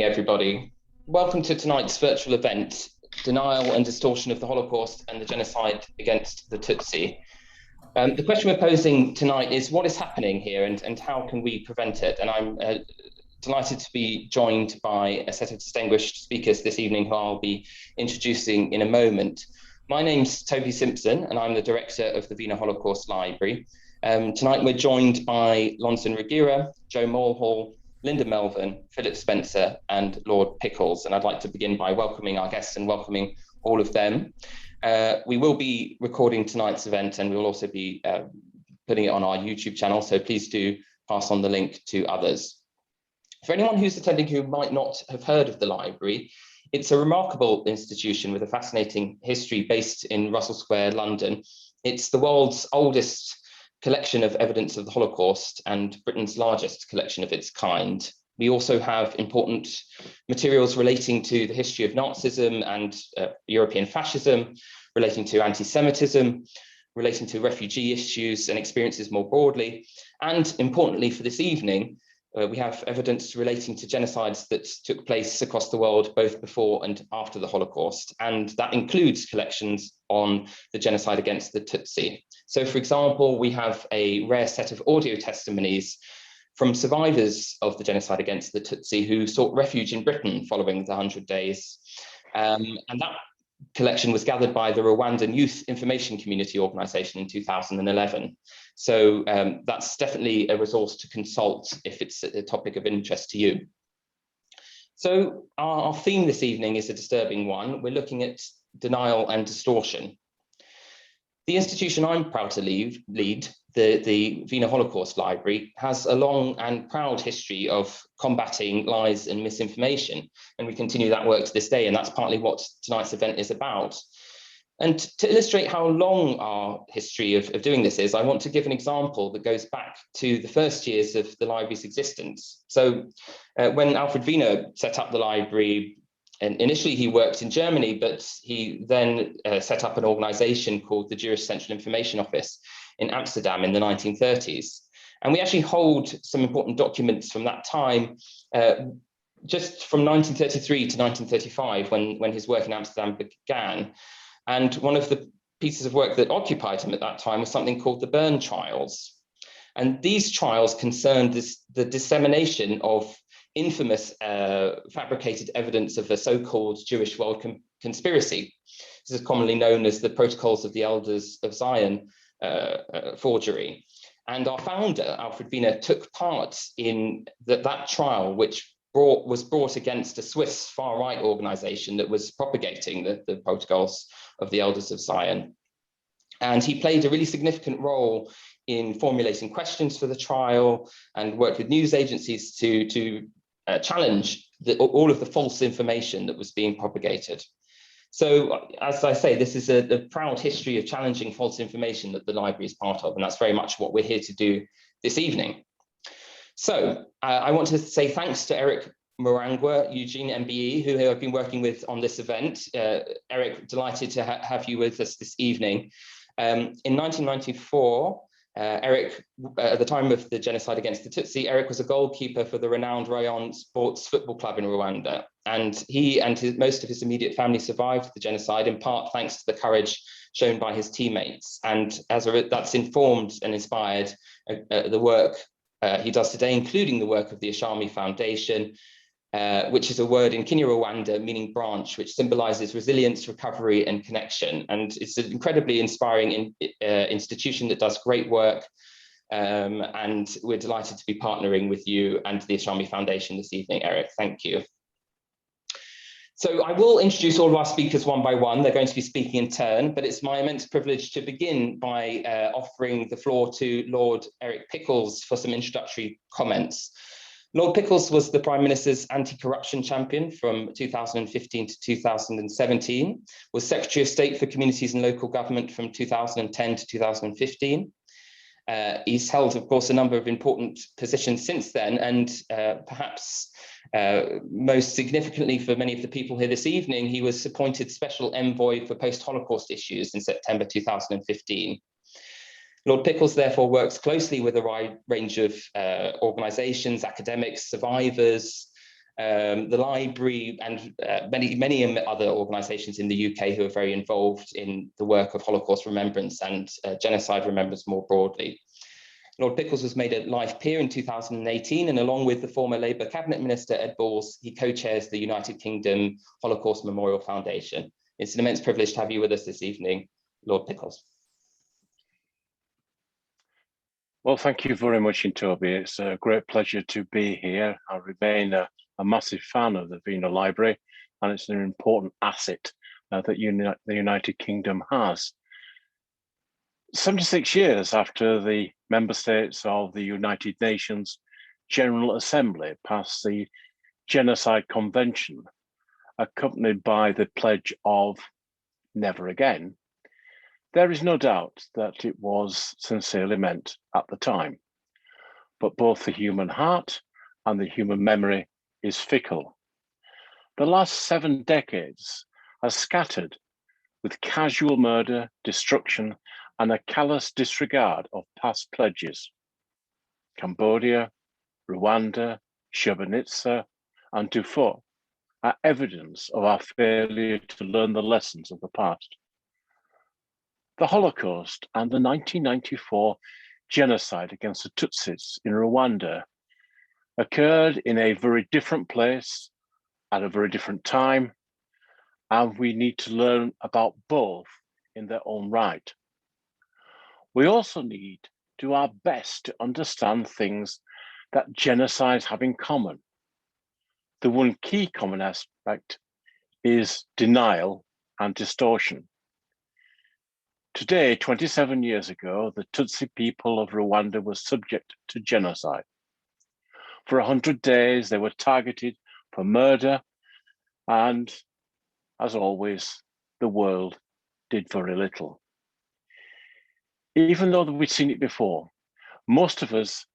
Everybody. Welcome to tonight's virtual event, Denial and Distortion of the Holocaust and the Genocide Against the Tutsi. The question we're posing tonight is what is happening here and how can we prevent it? And I'm delighted to be joined by a set of distinguished speakers this evening who I'll be introducing in a moment. My name's Toby Simpson and I'm the director of the Wiener Holocaust Library. Tonight we're joined by Lonson Regira, Joe Mulhall, Linda Melvin, Philip Spencer, and Lord Pickles. And I'd like to begin by welcoming our guests and welcoming all of them. We will be recording tonight's event and we'll also be putting it on our YouTube channel, so please do pass on the link to others. For anyone who's attending who might not have heard of the library, it's a remarkable institution with a fascinating history based in Russell Square, London. It's the world's oldest collection of evidence of the Holocaust and Britain's largest collection of its kind. We also have important materials relating to the history of Nazism and European fascism, relating to anti-Semitism, relating to refugee issues and experiences more broadly. And importantly for this evening, we have evidence relating to genocides that took place across the world, both before and after the Holocaust. And that includes collections on the genocide against the Tutsi. So, for example, we have a rare set of audio testimonies from survivors of the genocide against the Tutsi who sought refuge in Britain following the 100 Days. And that collection was gathered by the Rwandan Youth Information Community Organization in 2011. So that's definitely a resource to consult if it's a topic of interest to you. So our theme this evening is a disturbing one. We're looking at denial and distortion. The institution I'm proud to lead, the Wiener Holocaust Library, has a long and proud history of combating lies and misinformation, and we continue that work to this day, and that's partly what tonight's event is about. And to illustrate how long our history of doing this is, I want to give an example that goes back to the first years of the library's existence. So when Alfred Wiener set up the library, and initially he worked in Germany, but he then set up an organization called the Jewish Central Information Office in Amsterdam in the 1930s. And we actually hold some important documents from that time, just from 1933 to 1935, when his work in Amsterdam began. And one of the pieces of work that occupied him at that time was something called the Bern Trials. And these trials concerned the dissemination of infamous fabricated evidence of a so-called Jewish world conspiracy. This is commonly known as the Protocols of the Elders of Zion forgery. And our founder, Alfred Wiener, took part in that trial, which was brought against a Swiss far-right organization that was propagating the Protocols of the Elders of Zion. And he played a really significant role in formulating questions for the trial and worked with news agencies to challenge all of the false information that was being propagated. So, as I say, this is a proud history of challenging false information that the library is part of, and that's very much what we're here to do this evening. So, I want to say thanks to Eric Morangwa, Eugene MBE, who I've been working with on this event. Eric, delighted to have you with us this evening. In 1994, Eric, at the time of the genocide against the Tutsi, Eric was a goalkeeper for the renowned Rayon Sports Football Club in Rwanda. And he and most of his immediate family survived the genocide, in part thanks to the courage shown by his teammates. And that's informed and inspired the work he does today, including the work of the Ishami Foundation, which is a word in Kinyarwanda meaning branch, which symbolizes resilience, recovery, and connection. And it's an incredibly inspiring institution that does great work. And we're delighted to be partnering with you and the Ishami Foundation this evening, Eric. Thank you. So I will introduce all of our speakers one by one. They're going to be speaking in turn, but it's my immense privilege to begin by offering the floor to Lord Eric Pickles for some introductory comments. Lord Pickles was the Prime Minister's anti-corruption champion from 2015 to 2017, was Secretary of State for Communities and Local Government from 2010 to 2015. He's held, of course, a number of important positions since then, and perhaps most significantly for many of the people here this evening, he was appointed Special Envoy for Post-Holocaust Issues in September 2015. Lord Pickles therefore works closely with a wide range of organisations, academics, survivors, The library and many other organisations in the UK who are very involved in the work of Holocaust remembrance and genocide remembrance more broadly. Lord Pickles was made a life peer in 2018, and along with the former Labour Cabinet Minister Ed Balls, he co-chairs the United Kingdom Holocaust Memorial Foundation. It's an immense privilege to have you with us this evening, Lord Pickles. Well, thank you very much, Toby. It's a great pleasure to be here. I remain a massive fan of the Wiener Library, and it's an important asset that the United Kingdom has. 76 years after the member states of the United Nations General Assembly passed the Genocide Convention, accompanied by the pledge of never again, there is no doubt that it was sincerely meant at the time. But both the human heart and the human memory is fickle. The last 7 decades are scattered with casual murder, destruction, and a callous disregard of past pledges. Cambodia, Rwanda, Srebrenica, and Dufour are evidence of our failure to learn the lessons of the past. The Holocaust and the 1994 genocide against the Tutsis in Rwanda occurred in a very different place at a very different time, and we need to learn about both in their own right. We also need to do our best to understand things that genocides have in common. The one key common aspect is denial and distortion. Today, 27 years ago, the Tutsi people of Rwanda were subject to genocide. For 100 days, they were targeted for murder, and as always, the world did very little. Even though we'd seen it before, most of us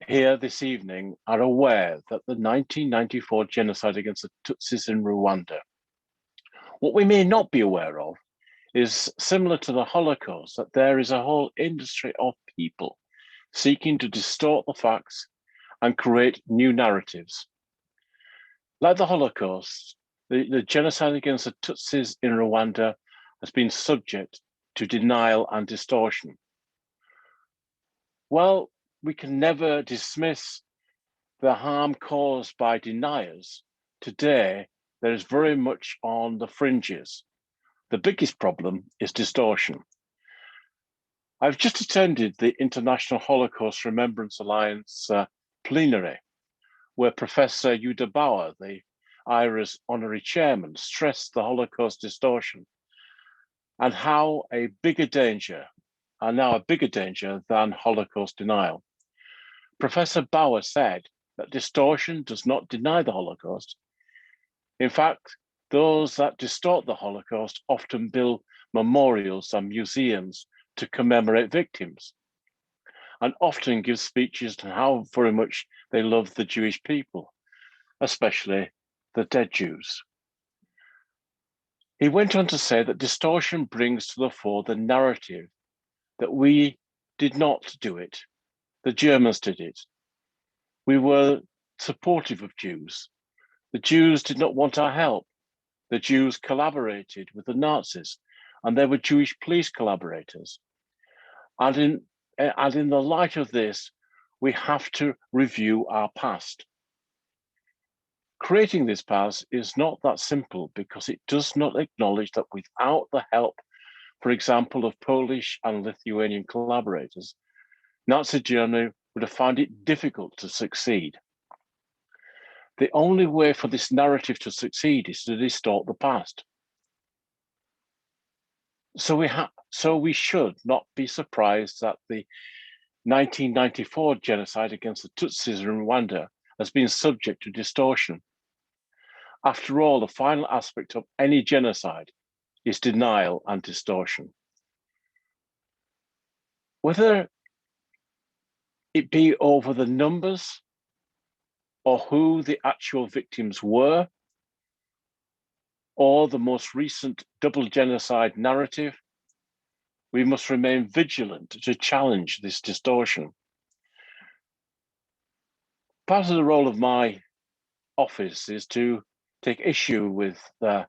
here this evening are aware that the 1994 genocide against the Tutsis in Rwanda. What we may not be aware of is similar to the Holocaust, that there is a whole industry of people seeking to distort the facts and create new narratives. Like the Holocaust, the genocide against the Tutsis in Rwanda has been subject to denial and distortion. Well, we can never dismiss the harm caused by deniers. Today, there is very much on the fringes. The biggest problem is distortion. I've just attended the International Holocaust Remembrance Alliance plenary, where Professor Yuda Bauer, the IRA's honorary chairman, stressed the Holocaust distortion and how a bigger danger than Holocaust denial. Professor Bauer said that distortion does not deny the Holocaust. In fact, those that distort the Holocaust often build memorials and museums to commemorate victims, and often give speeches on how very much they love the Jewish people, especially the dead Jews. He went on to say that distortion brings to the fore the narrative that we did not do it, the Germans did it. We were supportive of Jews. The Jews did not want our help. The Jews collaborated with the Nazis, and they were Jewish police collaborators. And in the light of this, we have to review our past. Creating this past is not that simple because it does not acknowledge that without the help, for example, of Polish and Lithuanian collaborators, Nazi Germany would have found it difficult to succeed. The only way for this narrative to succeed is to distort the past. So we should not be surprised that the 1994 genocide against the Tutsis in Rwanda has been subject to distortion. After all, the final aspect of any genocide is denial and distortion. Whether it be over the numbers or who the actual victims were, or the most recent double genocide narrative, we must remain vigilant to challenge this distortion. Part of the role of my office is to take issue with the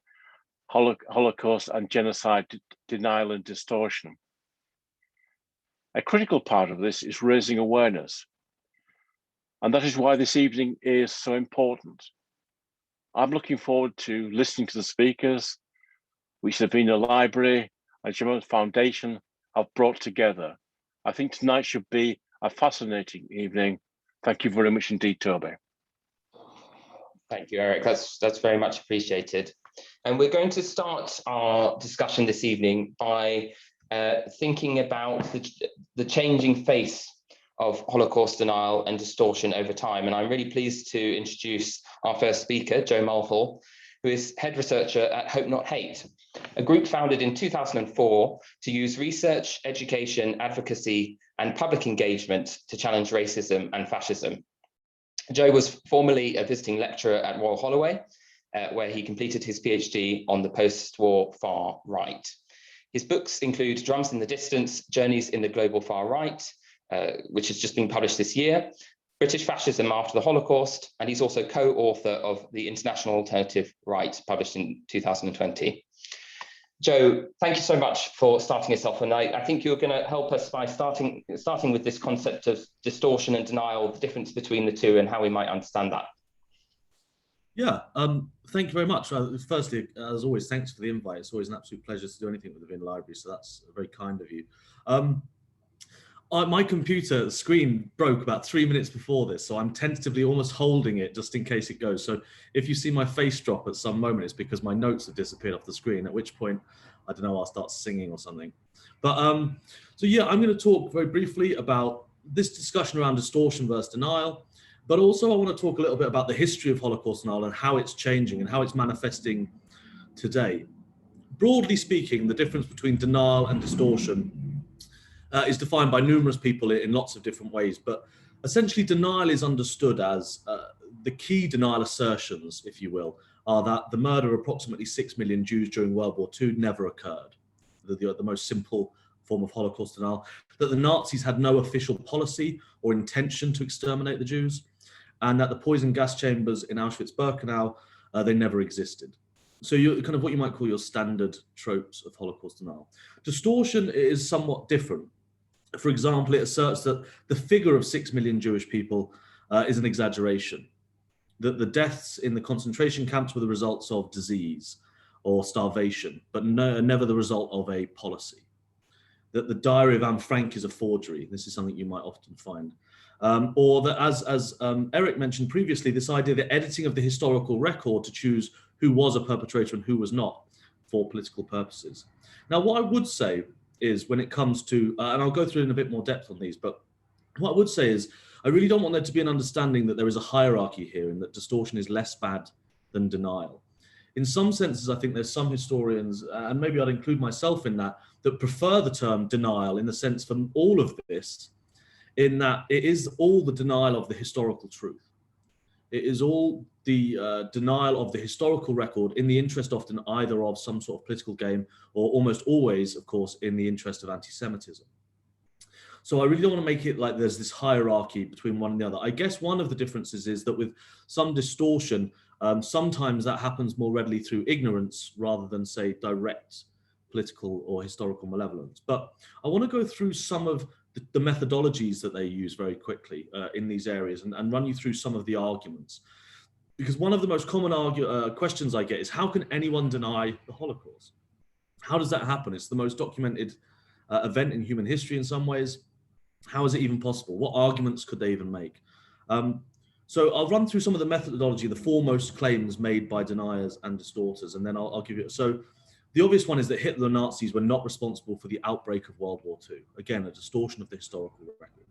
Holocaust and genocide denial and distortion. A critical part of this is raising awareness, and that is why this evening is so important. I'm looking forward to listening to the speakers, which the Wiener Library and Ishami Foundation have brought together. I think tonight should be a fascinating evening. Thank you very much indeed, Toby. Thank you, Eric. That's very much appreciated. And we're going to start our discussion this evening by thinking about the changing face of Holocaust denial and distortion over time. And I'm really pleased to introduce our first speaker, Joe Mulhall, who is head researcher at Hope Not Hate, a group founded in 2004 to use research, education, advocacy, and public engagement to challenge racism and fascism. Joe was formerly a visiting lecturer at Royal Holloway, where he completed his PhD on the post-war far right. His books include Drums in the Distance, Journeys in the Global Far Right, which has just been published this year, British Fascism After the Holocaust, and he's also co-author of The International Alternative Right, published in 2020. Joe, thank you so much for starting us off, and I think you're going to help us by starting with this concept of distortion and denial, the difference between the two, and how we might understand that. Yeah, thank you very much. Firstly, as always, thanks for the invite. It's always an absolute pleasure to do anything with the Wiener Library, so that's very kind of you. My computer screen broke about 3 minutes before this, so I'm tentatively almost holding it just in case it goes. So if you see my face drop at some moment, it's because my notes have disappeared off the screen, at which point, I don't know, I'll start singing or something. But so yeah, I'm going to talk very briefly about this discussion around distortion versus denial, but also I want to talk a little bit about the history of Holocaust denial and how it's changing and how it's manifesting today. Broadly speaking, the difference between denial and distortion is defined by numerous people in lots of different ways, but essentially denial is understood as the key denial assertions, if you will, are that the murder of approximately 6 million Jews during World War II never occurred, the most simple form of Holocaust denial, that the Nazis had no official policy or intention to exterminate the Jews, and that the poison gas chambers in Auschwitz-Birkenau, they never existed. So you're kind of what you might call your standard tropes of Holocaust denial. Distortion is somewhat different. For example, it asserts that the figure of 6 million Jewish people is an exaggeration, that the deaths in the concentration camps were the results of disease or starvation, but never the result of a policy, that the diary of Anne Frank is a forgery. This is something you might often find. Or that, as Eric mentioned previously, this idea that editing of the historical record to choose who was a perpetrator and who was not for political purposes. Now, what I would say is when it comes to, and I'll go through in a bit more depth on these, but what I would say is I really don't want there to be an understanding that there is a hierarchy here and that distortion is less bad than denial. In some senses, I think there's some historians, and maybe I'd include myself in that prefer the term denial in the sense from all of this, in that it is all the denial of the historical truth. It is all the denial of the historical record in the interest often either of some sort of political game or almost always, of course, in the interest of anti-Semitism. So I really don't want to make it like there's this hierarchy between one and the other. I guess one of the differences is that with some distortion, sometimes that happens more readily through ignorance rather than, say, direct political or historical malevolence. But I want to go through some of the methodologies that they use very quickly in these areas and run you through some of the arguments. Because one of the most common questions I get is, how can anyone deny the Holocaust? How does that happen? It's the most documented event in human history in some ways. How is it even possible? What arguments could they even make? So I'll run through some of the methodology, the foremost claims made by deniers and distorters, and then I'll give you. So the obvious one is that Hitler and Nazis were not responsible for the outbreak of World War II. Again, a distortion of the historical record.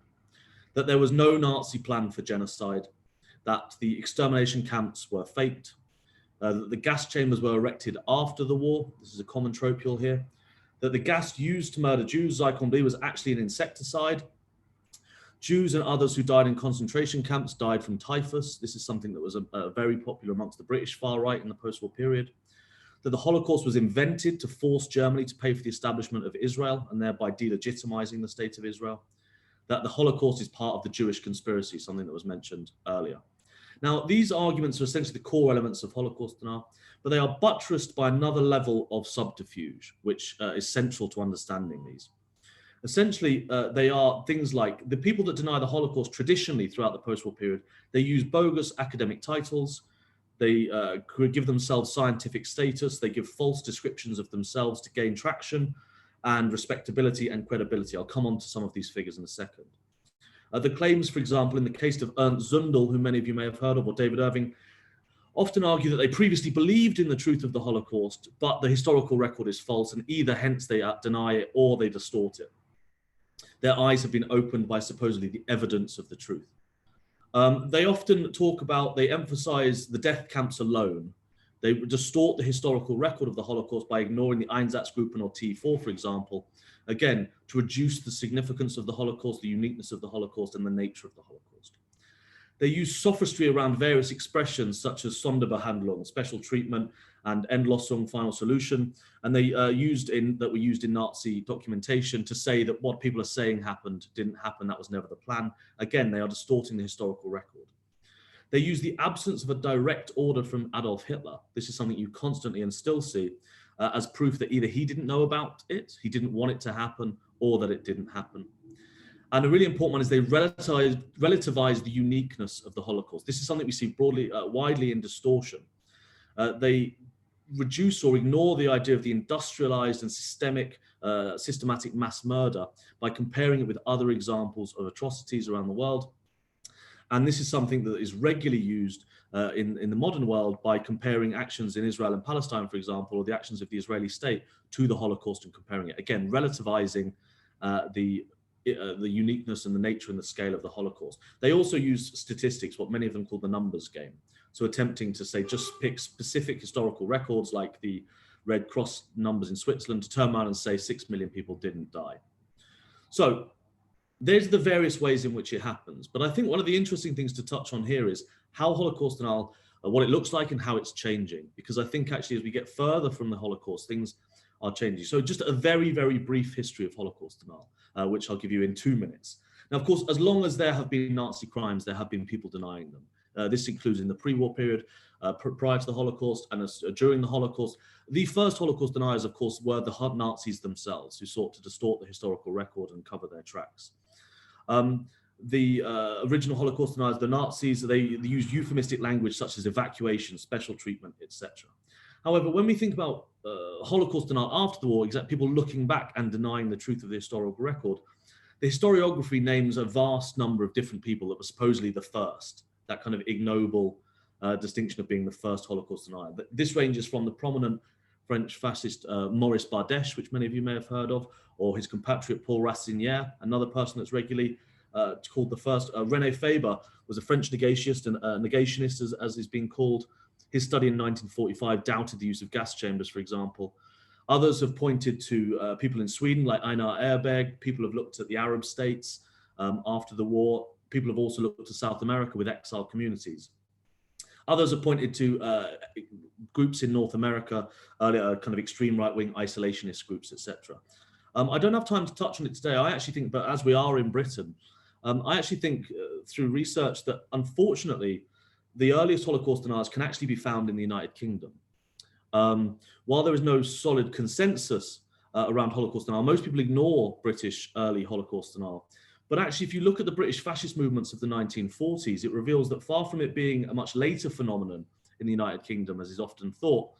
That there was no Nazi plan for genocide, that the extermination camps were faked, that the gas chambers were erected after the war. This is a common trope you'll hear. That the gas used to murder Jews, Zyklon B, was actually an insecticide. Jews and others who died in concentration camps died from typhus. This is something that was very popular amongst the British far right in the post-war period. That the Holocaust was invented to force Germany to pay for the establishment of Israel and thereby delegitimizing the state of Israel. That the Holocaust is part of the Jewish conspiracy, something that was mentioned earlier. Now, these arguments are essentially the core elements of Holocaust denial, but they are buttressed by another level of subterfuge, which is central to understanding these. Essentially, they are things like the people that deny the Holocaust traditionally throughout the post-war period, they use bogus academic titles, they give themselves scientific status, they give false descriptions of themselves to gain traction and respectability and credibility. I'll come on to some of these figures in a second. The claims, for example, in the case of Ernst Zundel, who many of you may have heard of, or David Irving, often argue that they previously believed in the truth of the Holocaust, but the historical record is false, and either hence they deny it or they distort it. Their eyes have been opened by supposedly the evidence of the truth. They often talk about, they emphasize the death camps alone. They distort the historical record of the Holocaust by ignoring the Einsatzgruppen or T4, for example, again, to reduce the significance of the Holocaust, the uniqueness of the Holocaust, and the nature of the Holocaust. They use sophistry around various expressions such as Sonderbehandlung, special treatment, and Endlösung, final solution, and they were used in Nazi documentation to say that what people are saying happened didn't happen, that was never the plan. Again, they are distorting the historical record. They use the absence of a direct order from Adolf Hitler. This is something you constantly and still see as proof that either he didn't know about it, he didn't want it to happen, or that it didn't happen. And a really important one is they relativize the uniqueness of the Holocaust. This is something we see widely in Distortion. They reduce or ignore the idea of the industrialized and systematic mass murder by comparing it with other examples of atrocities around the world. And this is something that is regularly used in the modern world by comparing actions in Israel and Palestine, for example, or the actions of the Israeli state to the Holocaust and comparing it. Again, relativizing the uniqueness and the nature and the scale of the Holocaust. They also use statistics, what many of them call the numbers game. So attempting to say, just pick specific historical records like the Red Cross numbers in Switzerland to turn around and say 6 million people didn't die. So there's the various ways in which it happens. But I think one of the interesting things to touch on here is how Holocaust denial, what it looks like and how it's changing. Because I think actually as we get further from the Holocaust, things are changing. So just a very, very brief history of Holocaust denial, which I'll give you in 2 minutes. Now, of course, as long as there have been Nazi crimes, there have been people denying them. This includes in the pre-war period, prior to the Holocaust and during the Holocaust. The first Holocaust deniers, of course, were the Nazis themselves, who sought to distort the historical record and cover their tracks. The original Holocaust deniers, the Nazis, they used euphemistic language such as evacuation, special treatment, etc. However, when we think about Holocaust denial after the war, people looking back and denying the truth of the historical record, the historiography names a vast number of different people that were supposedly the first, that kind of ignoble distinction of being the first Holocaust denier. This ranges from the prominent French fascist Maurice Bardèche, which many of you may have heard of, or his compatriot Paul Racinière, another person that's regularly called the first. René Faber was a French negationist, and negationist as he's been called. His study in 1945 doubted the use of gas chambers, for example. Others have pointed to people in Sweden like Einar Ehrberg. People have looked at the Arab states after the war. People have also looked to South America with exile communities. Others have pointed to groups in North America, earlier kind of extreme right-wing isolationist groups, etc. I don't have time to touch on it today. I actually think, but as we are in Britain, I actually think through research that unfortunately, the earliest Holocaust deniers can actually be found in the United Kingdom. While there is no solid consensus around Holocaust denial, most people ignore British early Holocaust denial. But actually, if you look at the British fascist movements of the 1940s, it reveals that far from it being a much later phenomenon in the United Kingdom, as is often thought,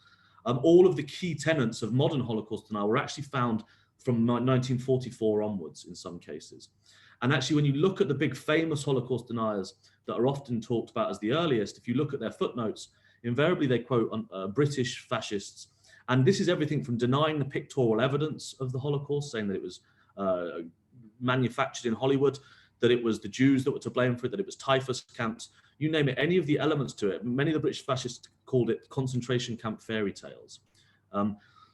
all of the key tenets of modern Holocaust denial were actually found from 1944 onwards in some cases. And actually, when you look at the big famous Holocaust deniers that are often talked about as the earliest, if you look at their footnotes, invariably they quote British fascists. And this is everything from denying the pictorial evidence of the Holocaust, saying that it was manufactured in Hollywood, that it was the Jews that were to blame for it, that it was typhus camps, you name it, any of the elements to it. Many of the British fascists called it concentration camp fairy tales.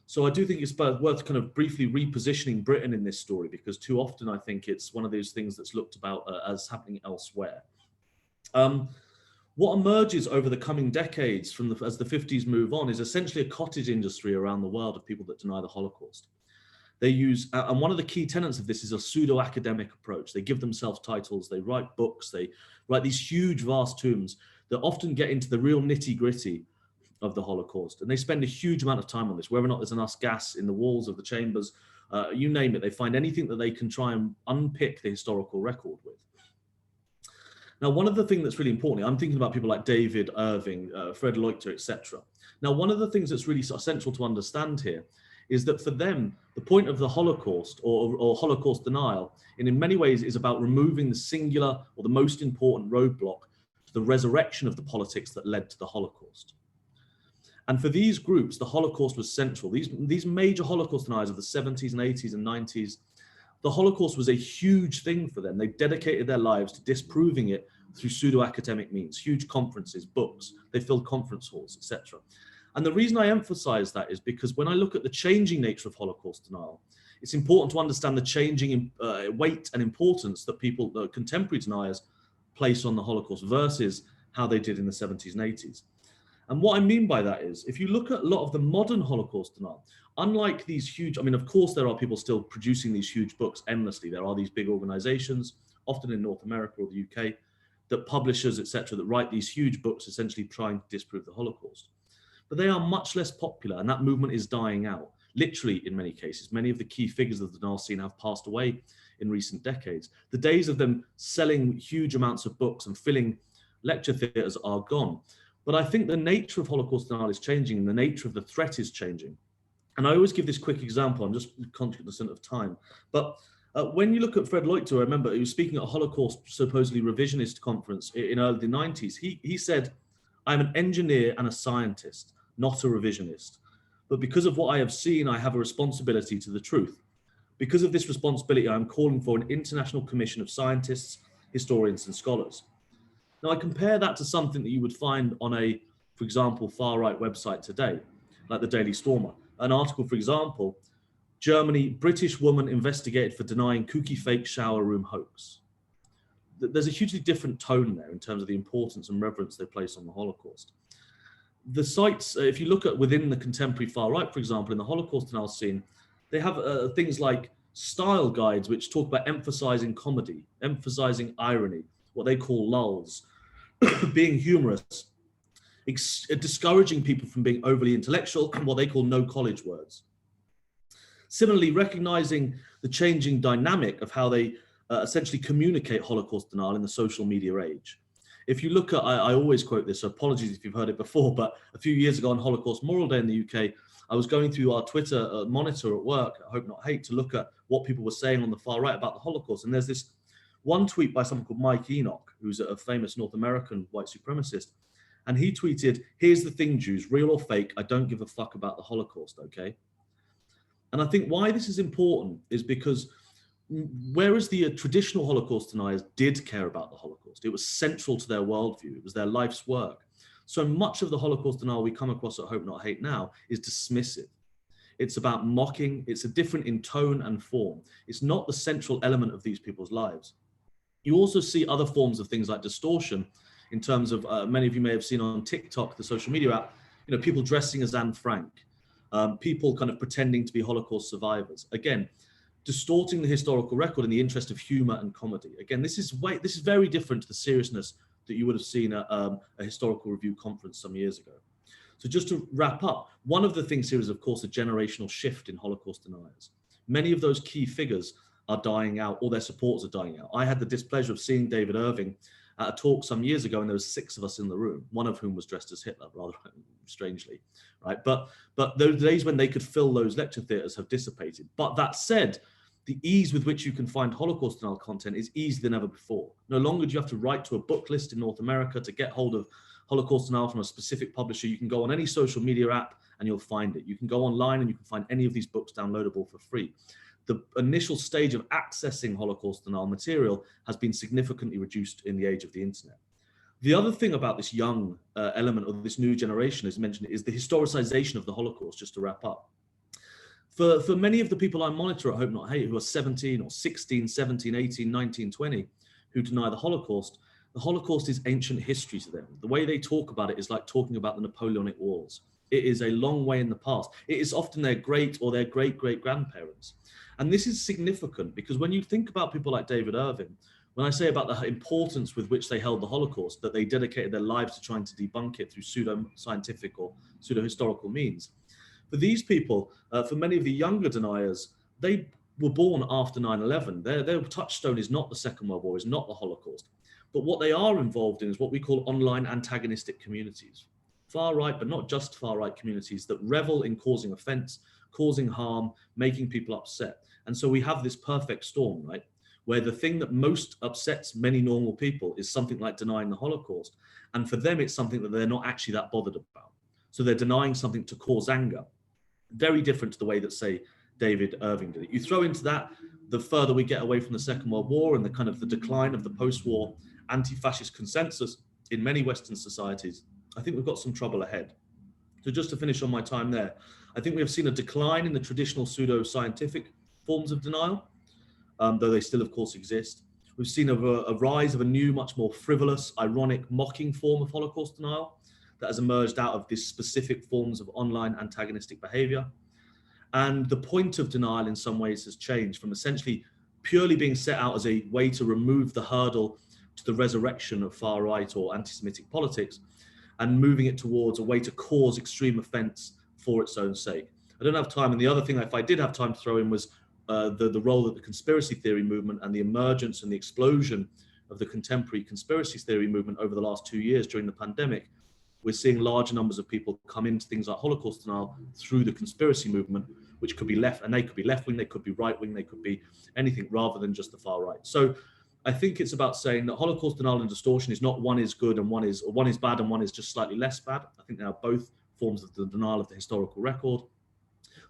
So I do think it's worth kind of briefly repositioning Britain in this story, because too often I think it's one of those things that's looked about as happening elsewhere. What emerges over the coming decades as the 50s move on is essentially a cottage industry around the world of people that deny the Holocaust. They use, and one of the key tenets of this is a pseudo-academic approach. They give themselves titles, they write books, they write these huge, vast tomes that often get into the real nitty-gritty of the Holocaust. And they spend a huge amount of time on this, whether or not there's enough gas in the walls of the chambers, you name it. They find anything that they can try and unpick the historical record with. Now, one of the things that's really important, I'm thinking about people like David Irving, Fred Leuchter, etc. Now, one of the things that's really essential to understand here is that for them, the point of the Holocaust or Holocaust denial, in many ways is about removing the singular or the most important roadblock to the resurrection of the politics that led to the Holocaust. And for these groups, the Holocaust was central. These major Holocaust deniers of the 70s and 80s and 90s, the Holocaust was a huge thing for them. They dedicated their lives to disproving it through pseudo-academic means, huge conferences, books, they filled conference halls, etc. And the reason I emphasize that is because when I look at the changing nature of Holocaust denial, it's important to understand the changing weight and importance that contemporary deniers place on the Holocaust versus how they did in the 70s and 80s. And what I mean by that is, if you look at a lot of the modern Holocaust denial, unlike these huge, I mean, of course, there are people still producing these huge books endlessly. There are these big organizations, often in North America or the UK, that publishers, etc., that write these huge books essentially trying to disprove the Holocaust. But they are much less popular, and that movement is dying out. Literally, in many cases, many of the key figures of the denial scene have passed away in recent decades. The days of them selling huge amounts of books and filling lecture theatres are gone. But I think the nature of Holocaust denial is changing, and the nature of the threat is changing. And I always give this quick example, I'm just cognizant of time. But when you look at Fred Leuchter, I remember he was speaking at a Holocaust supposedly revisionist conference in early 90s. He said, "I'm an engineer and a scientist, not a revisionist. But because of what I have seen, I have a responsibility to the truth. Because of this responsibility, I'm calling for an international commission of scientists, historians, and scholars." Now, I compare that to something that you would find on a, for example, far-right website today, like the Daily Stormer. An article, for example, Germany, British woman investigated for denying kooky fake shower room hoax. There's a hugely different tone there in terms of the importance and reverence they place on the Holocaust. The sites, if you look at within the contemporary far-right, for example, in the Holocaust denial scene, they have things like style guides, which talk about emphasizing comedy, emphasizing irony, what they call lulls, being humorous, discouraging people from being overly intellectual, and what they call no college words. Similarly, recognizing the changing dynamic of how they essentially communicate Holocaust denial in the social media age. If you look at, I always quote this, so apologies if you've heard it before, but a few years ago on Holocaust Memorial Day in the UK, I was going through our Twitter monitor at work, I Hope Not Hate, to look at what people were saying on the far right about the Holocaust. And there's this one tweet by someone called Mike Enoch, who's a famous North American white supremacist. And he tweeted, "Here's the thing, Jews, real or fake, I don't give a fuck about the Holocaust, okay?" And I think why this is important is because whereas the traditional Holocaust deniers did care about the Holocaust, it was central to their worldview, it was their life's work. So much of the Holocaust denial we come across at Hope Not Hate now is dismissive. It's about mocking, it's a different in tone and form. It's not the central element of these people's lives. You also see other forms of things like distortion in terms of, many of you may have seen on TikTok, the social media app, people dressing as Anne Frank, people kind of pretending to be Holocaust survivors. Again, distorting the historical record in the interest of humor and comedy. Again, this is very different to the seriousness that you would have seen at a historical review conference some years ago. So just to wrap up, one of the things here is, of course, a generational shift in Holocaust deniers. Many of those key figures are dying out, or their supporters are dying out. I had the displeasure of seeing David Irving at a talk some years ago, and there was 6 of us in the room, one of whom was dressed as Hitler, rather strangely, right? But those days when they could fill those lecture theatres have dissipated. But that said, the ease with which you can find Holocaust denial content is easier than ever before. No longer do you have to write to a book list in North America to get hold of Holocaust denial from a specific publisher. You can go on any social media app and you'll find it. You can go online and you can find any of these books downloadable for free. The initial stage of accessing Holocaust denial material has been significantly reduced in the age of the internet. The other thing about this young element of this new generation, as mentioned, is the historicization of the Holocaust, just to wrap up. For many of the people I monitor at Hope Not Hate, who are 17 or 16, 17, 18, 19, 20, who deny the Holocaust is ancient history to them. The way they talk about it is like talking about the Napoleonic Wars. It is a long way in the past. It is often their great or their great-great-grandparents. And this is significant because when you think about people like David Irving, When I say about the importance with which they held the Holocaust, that they dedicated their lives to trying to debunk it through pseudo-scientific or pseudo-historical means. For these people, for many of the younger deniers, they were born after 9/11. Their touchstone is not the Second World War, is not the Holocaust. But what they are involved in is what we call online antagonistic communities. Far right, but not just far right communities that revel in causing offense, causing harm, making people upset. And so we have this perfect storm, right? Where the thing that most upsets many normal people is something like denying the Holocaust. And for them, it's something that they're not actually that bothered about. So they're denying something to cause anger. Very different to the way that, say, David Irving did it. You throw into that, the further we get away from the Second World War and the kind of the decline of the post-war anti-fascist consensus in many Western societies, I think we've got some trouble ahead. So just to finish on my time there, I think we have seen a decline in the traditional pseudo-scientific forms of denial, though they still, of course, exist. We've seen a rise of a new, much more frivolous, ironic, mocking form of Holocaust denial that has emerged out of these specific forms of online antagonistic behavior. And the point of denial in some ways has changed from essentially purely being set out as a way to remove the hurdle to the resurrection of far right or anti-Semitic politics and moving it towards a way to cause extreme offense for its own sake. I don't have time. And the other thing, if I did have time to throw in, was the role that the conspiracy theory movement and the emergence and the explosion of the contemporary conspiracy theory movement over the last 2 years during the pandemic. We're seeing large numbers of people come into things like Holocaust denial through the conspiracy movement, which could be left, and they could be left-wing, they could be right-wing, they could be anything rather than just the far right. So I think it's about saying that Holocaust denial and distortion is not one is good and one is bad and one is just slightly less bad. I think they are both forms of the denial of the historical record.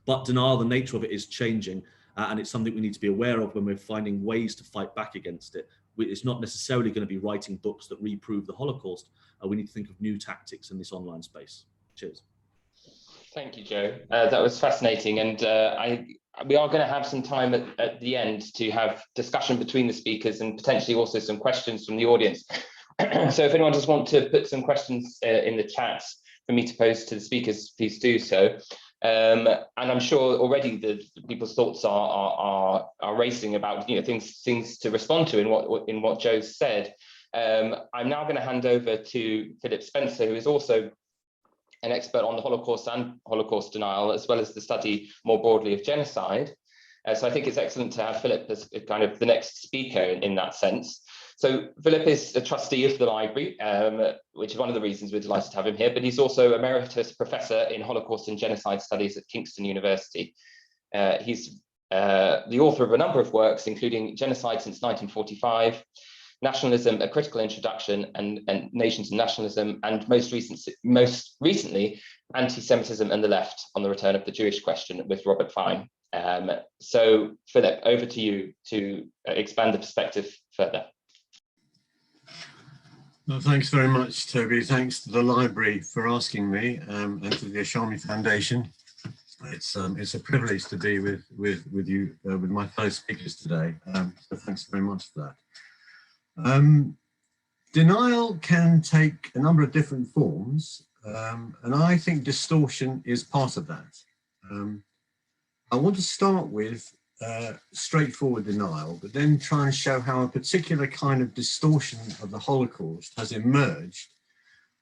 But denial, the nature of it is changing, and it's something we need to be aware of when we're finding ways to fight back against it. It's not necessarily going to be writing books that reprove the Holocaust. We need to think of new tactics in this online space. Cheers. Thank you, Joe. That was fascinating. And we are going to have some time at the end to have discussion between the speakers and potentially also some questions from the audience. So if anyone just wants to put some questions in the chat for me to pose to the speakers, please do so. And I'm sure already the people's thoughts are racing about things to respond to in what Joe said. I'm now going to hand over to Philip Spencer, who is also an expert on the Holocaust and Holocaust denial, as well as the study more broadly of genocide. So I think it's excellent to have Philip as kind of the next speaker in that sense. So Philip is a trustee of the library, which is one of the reasons we're delighted to have him here, but he's also Emeritus Professor in Holocaust and Genocide Studies at Kingston University. He's the author of a number of works, including Genocide Since 1945, Nationalism, A Critical Introduction, and Nations and Nationalism, and most recently, Anti-Semitism and the Left on the Return of the Jewish Question with Robert Fine. So Philip, over to you to expand the perspective further. Well, thanks very much, Toby. Thanks to the library for asking me, and to the Ishami Foundation. It's a privilege to be with you, with my fellow speakers today. So thanks very much for that. Denial can take a number of different forms, and I think distortion is part of that. I want to start with straightforward denial, but then try and show how a particular kind of distortion of the Holocaust has emerged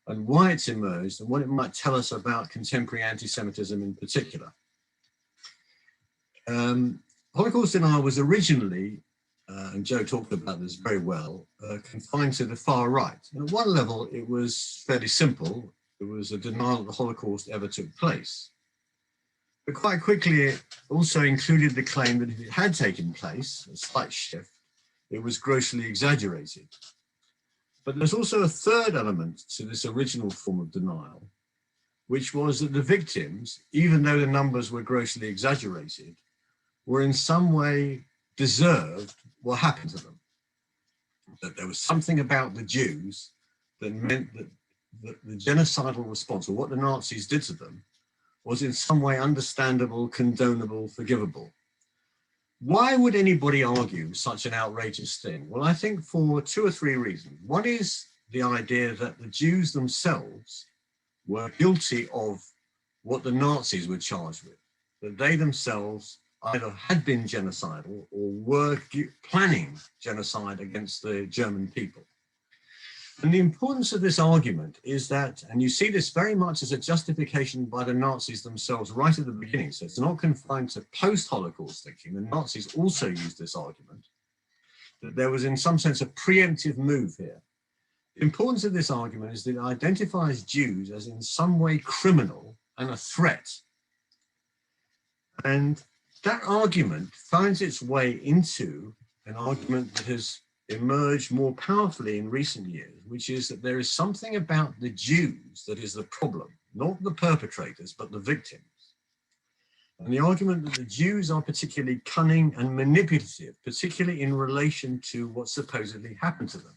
and why it's emerged and what it might tell us about contemporary anti-Semitism in particular. Holocaust denial was originally, and Joe talked about this very well, confined to the far right. And at one level, it was fairly simple. It was a denial that the Holocaust ever took place. But quite quickly, it also included the claim that if it had taken place, a slight shift, it was grossly exaggerated. But there's also a third element to this original form of denial, which was that the victims, even though the numbers were grossly exaggerated, were in some way deserved what happened to them. That there was something about the Jews that meant that the genocidal response, or what the Nazis did to them, was in some way understandable, condonable, forgivable. Why would anybody argue such an outrageous thing? Well, I think for two or three reasons. One is the idea that the Jews themselves were guilty of what the Nazis were charged with, that they themselves either had been genocidal or were planning genocide against the German people. And the importance of this argument is that, and you see this very much as a justification by the Nazis themselves right at the beginning, so it's not confined to post-Holocaust thinking. The Nazis also used this argument, that there was in some sense a preemptive move here. The importance of this argument is that it identifies Jews as in some way criminal and a threat. And that argument finds its way into an argument that has emerged more powerfully in recent years, which is that there is something about the Jews that is the problem, not the perpetrators, but the victims. And the argument that the Jews are particularly cunning and manipulative, particularly in relation to what supposedly happened to them.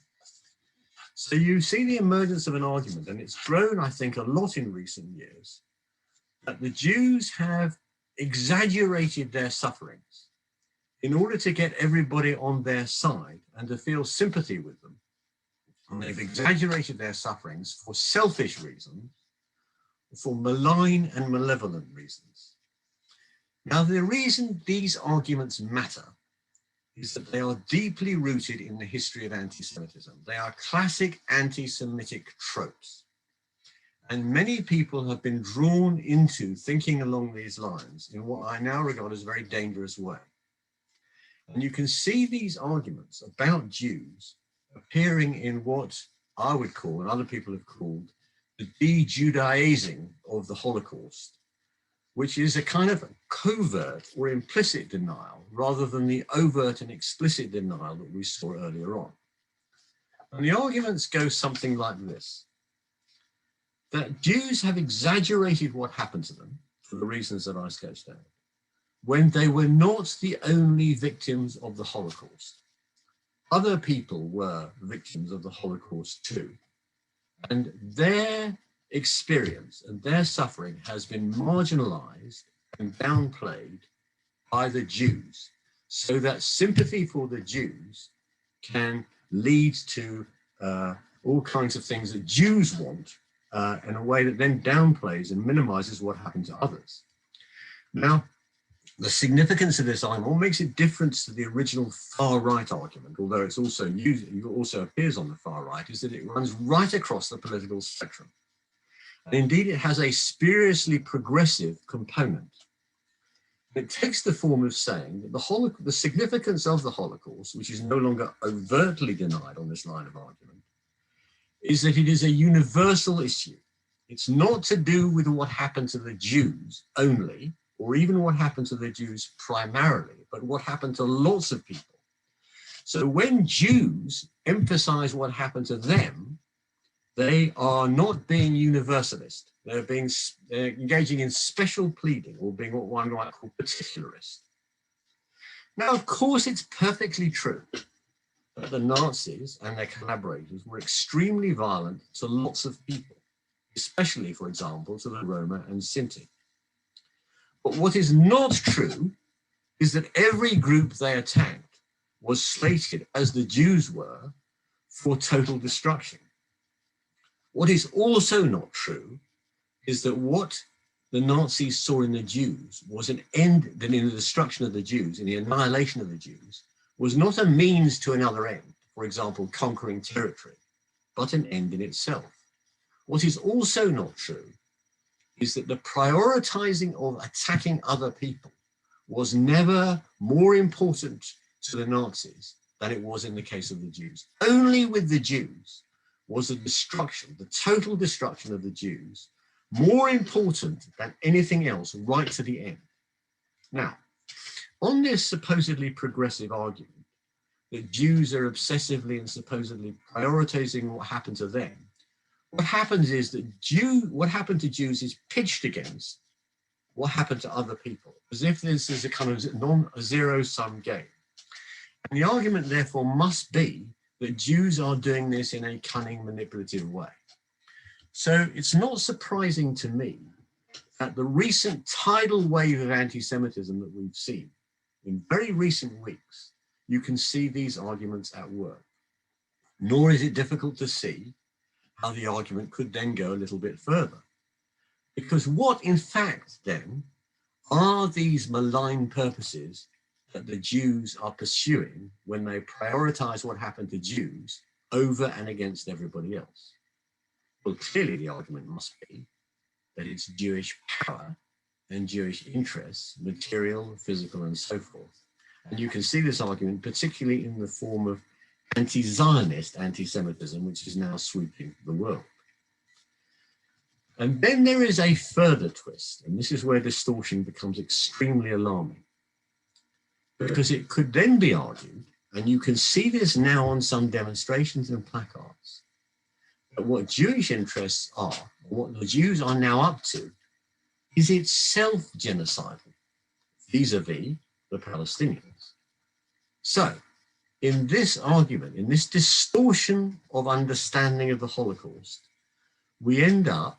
So you see the emergence of an argument, and it's grown, I think, a lot in recent years, that the Jews have exaggerated their sufferings in order to get everybody on their side and to feel sympathy with them. And they've exaggerated their sufferings for selfish reasons, for malign and malevolent reasons. Now, the reason these arguments matter is that they are deeply rooted in the history of anti-Semitism. They are classic anti-Semitic tropes. And many people have been drawn into thinking along these lines in what I now regard as a very dangerous way. And you can see these arguments about Jews appearing in what I would call, and other people have called, the de-Judaizing of the Holocaust, which is a kind of covert or implicit denial rather than the overt and explicit denial that we saw earlier on. And the arguments go something like this, that Jews have exaggerated what happened to them for the reasons that I sketched out, when they were not the only victims of the Holocaust. Other people were victims of the Holocaust too, and their experience and their suffering has been marginalized and downplayed by the Jews, so that sympathy for the Jews can lead to all kinds of things that Jews want in a way that then downplays and minimizes what happened to others. Now, the significance of this argument, what makes it different to the original far-right argument, although it's also used, it also appears on the far right, is that it runs right across the political spectrum. And indeed, it has a spuriously progressive component. It takes the form of saying that the significance of the Holocaust, which is no longer overtly denied on this line of argument, is that it is a universal issue. It's not to do with what happened to the Jews only, or even what happened to the Jews primarily, but what happened to lots of people. So when Jews emphasize what happened to them, they are not being universalist. They're engaging in special pleading, or being what one might call particularist. Now, of course, it's perfectly true that the Nazis and their collaborators were extremely violent to lots of people, especially, for example, to the Roma and Sinti. But what is not true is that every group they attacked was slated, as the Jews were, for total destruction. What is also not true is that what the Nazis saw in the Jews was an end, that in the destruction of the Jews, in the annihilation of the Jews, was not a means to another end, for example, conquering territory, but an end in itself. What is also not true is that the prioritizing of attacking other people was never more important to the Nazis than it was in the case of the Jews. Only with the Jews was the destruction, the total destruction of the Jews, more important than anything else right to the end. Now, on this supposedly progressive argument that Jews are obsessively and supposedly prioritizing what happened to them, what happens is that what happened to Jews is pitched against what happened to other people, as if this is a kind of non-zero-sum game. And the argument, therefore, must be that Jews are doing this in a cunning, manipulative way. So it's not surprising to me that the recent tidal wave of anti-Semitism that we've seen in very recent weeks, you can see these arguments at work. Nor is it difficult to see how the argument could then go a little bit further. Because what, in fact, then, are these malign purposes that the Jews are pursuing when they prioritize what happened to Jews over and against everybody else? Well, clearly the argument must be that it's Jewish power and Jewish interests, material, physical, and so forth. And you can see this argument particularly in the form of anti-Zionist anti-Semitism, which is now sweeping the world. And then there is a further twist, and this is where distortion becomes extremely alarming. Because it could then be argued, and you can see this now on some demonstrations and placards, that what Jewish interests are, what the Jews are now up to, is itself genocidal vis-a-vis the Palestinians. So, in this argument, in this distortion of understanding of the Holocaust, we end up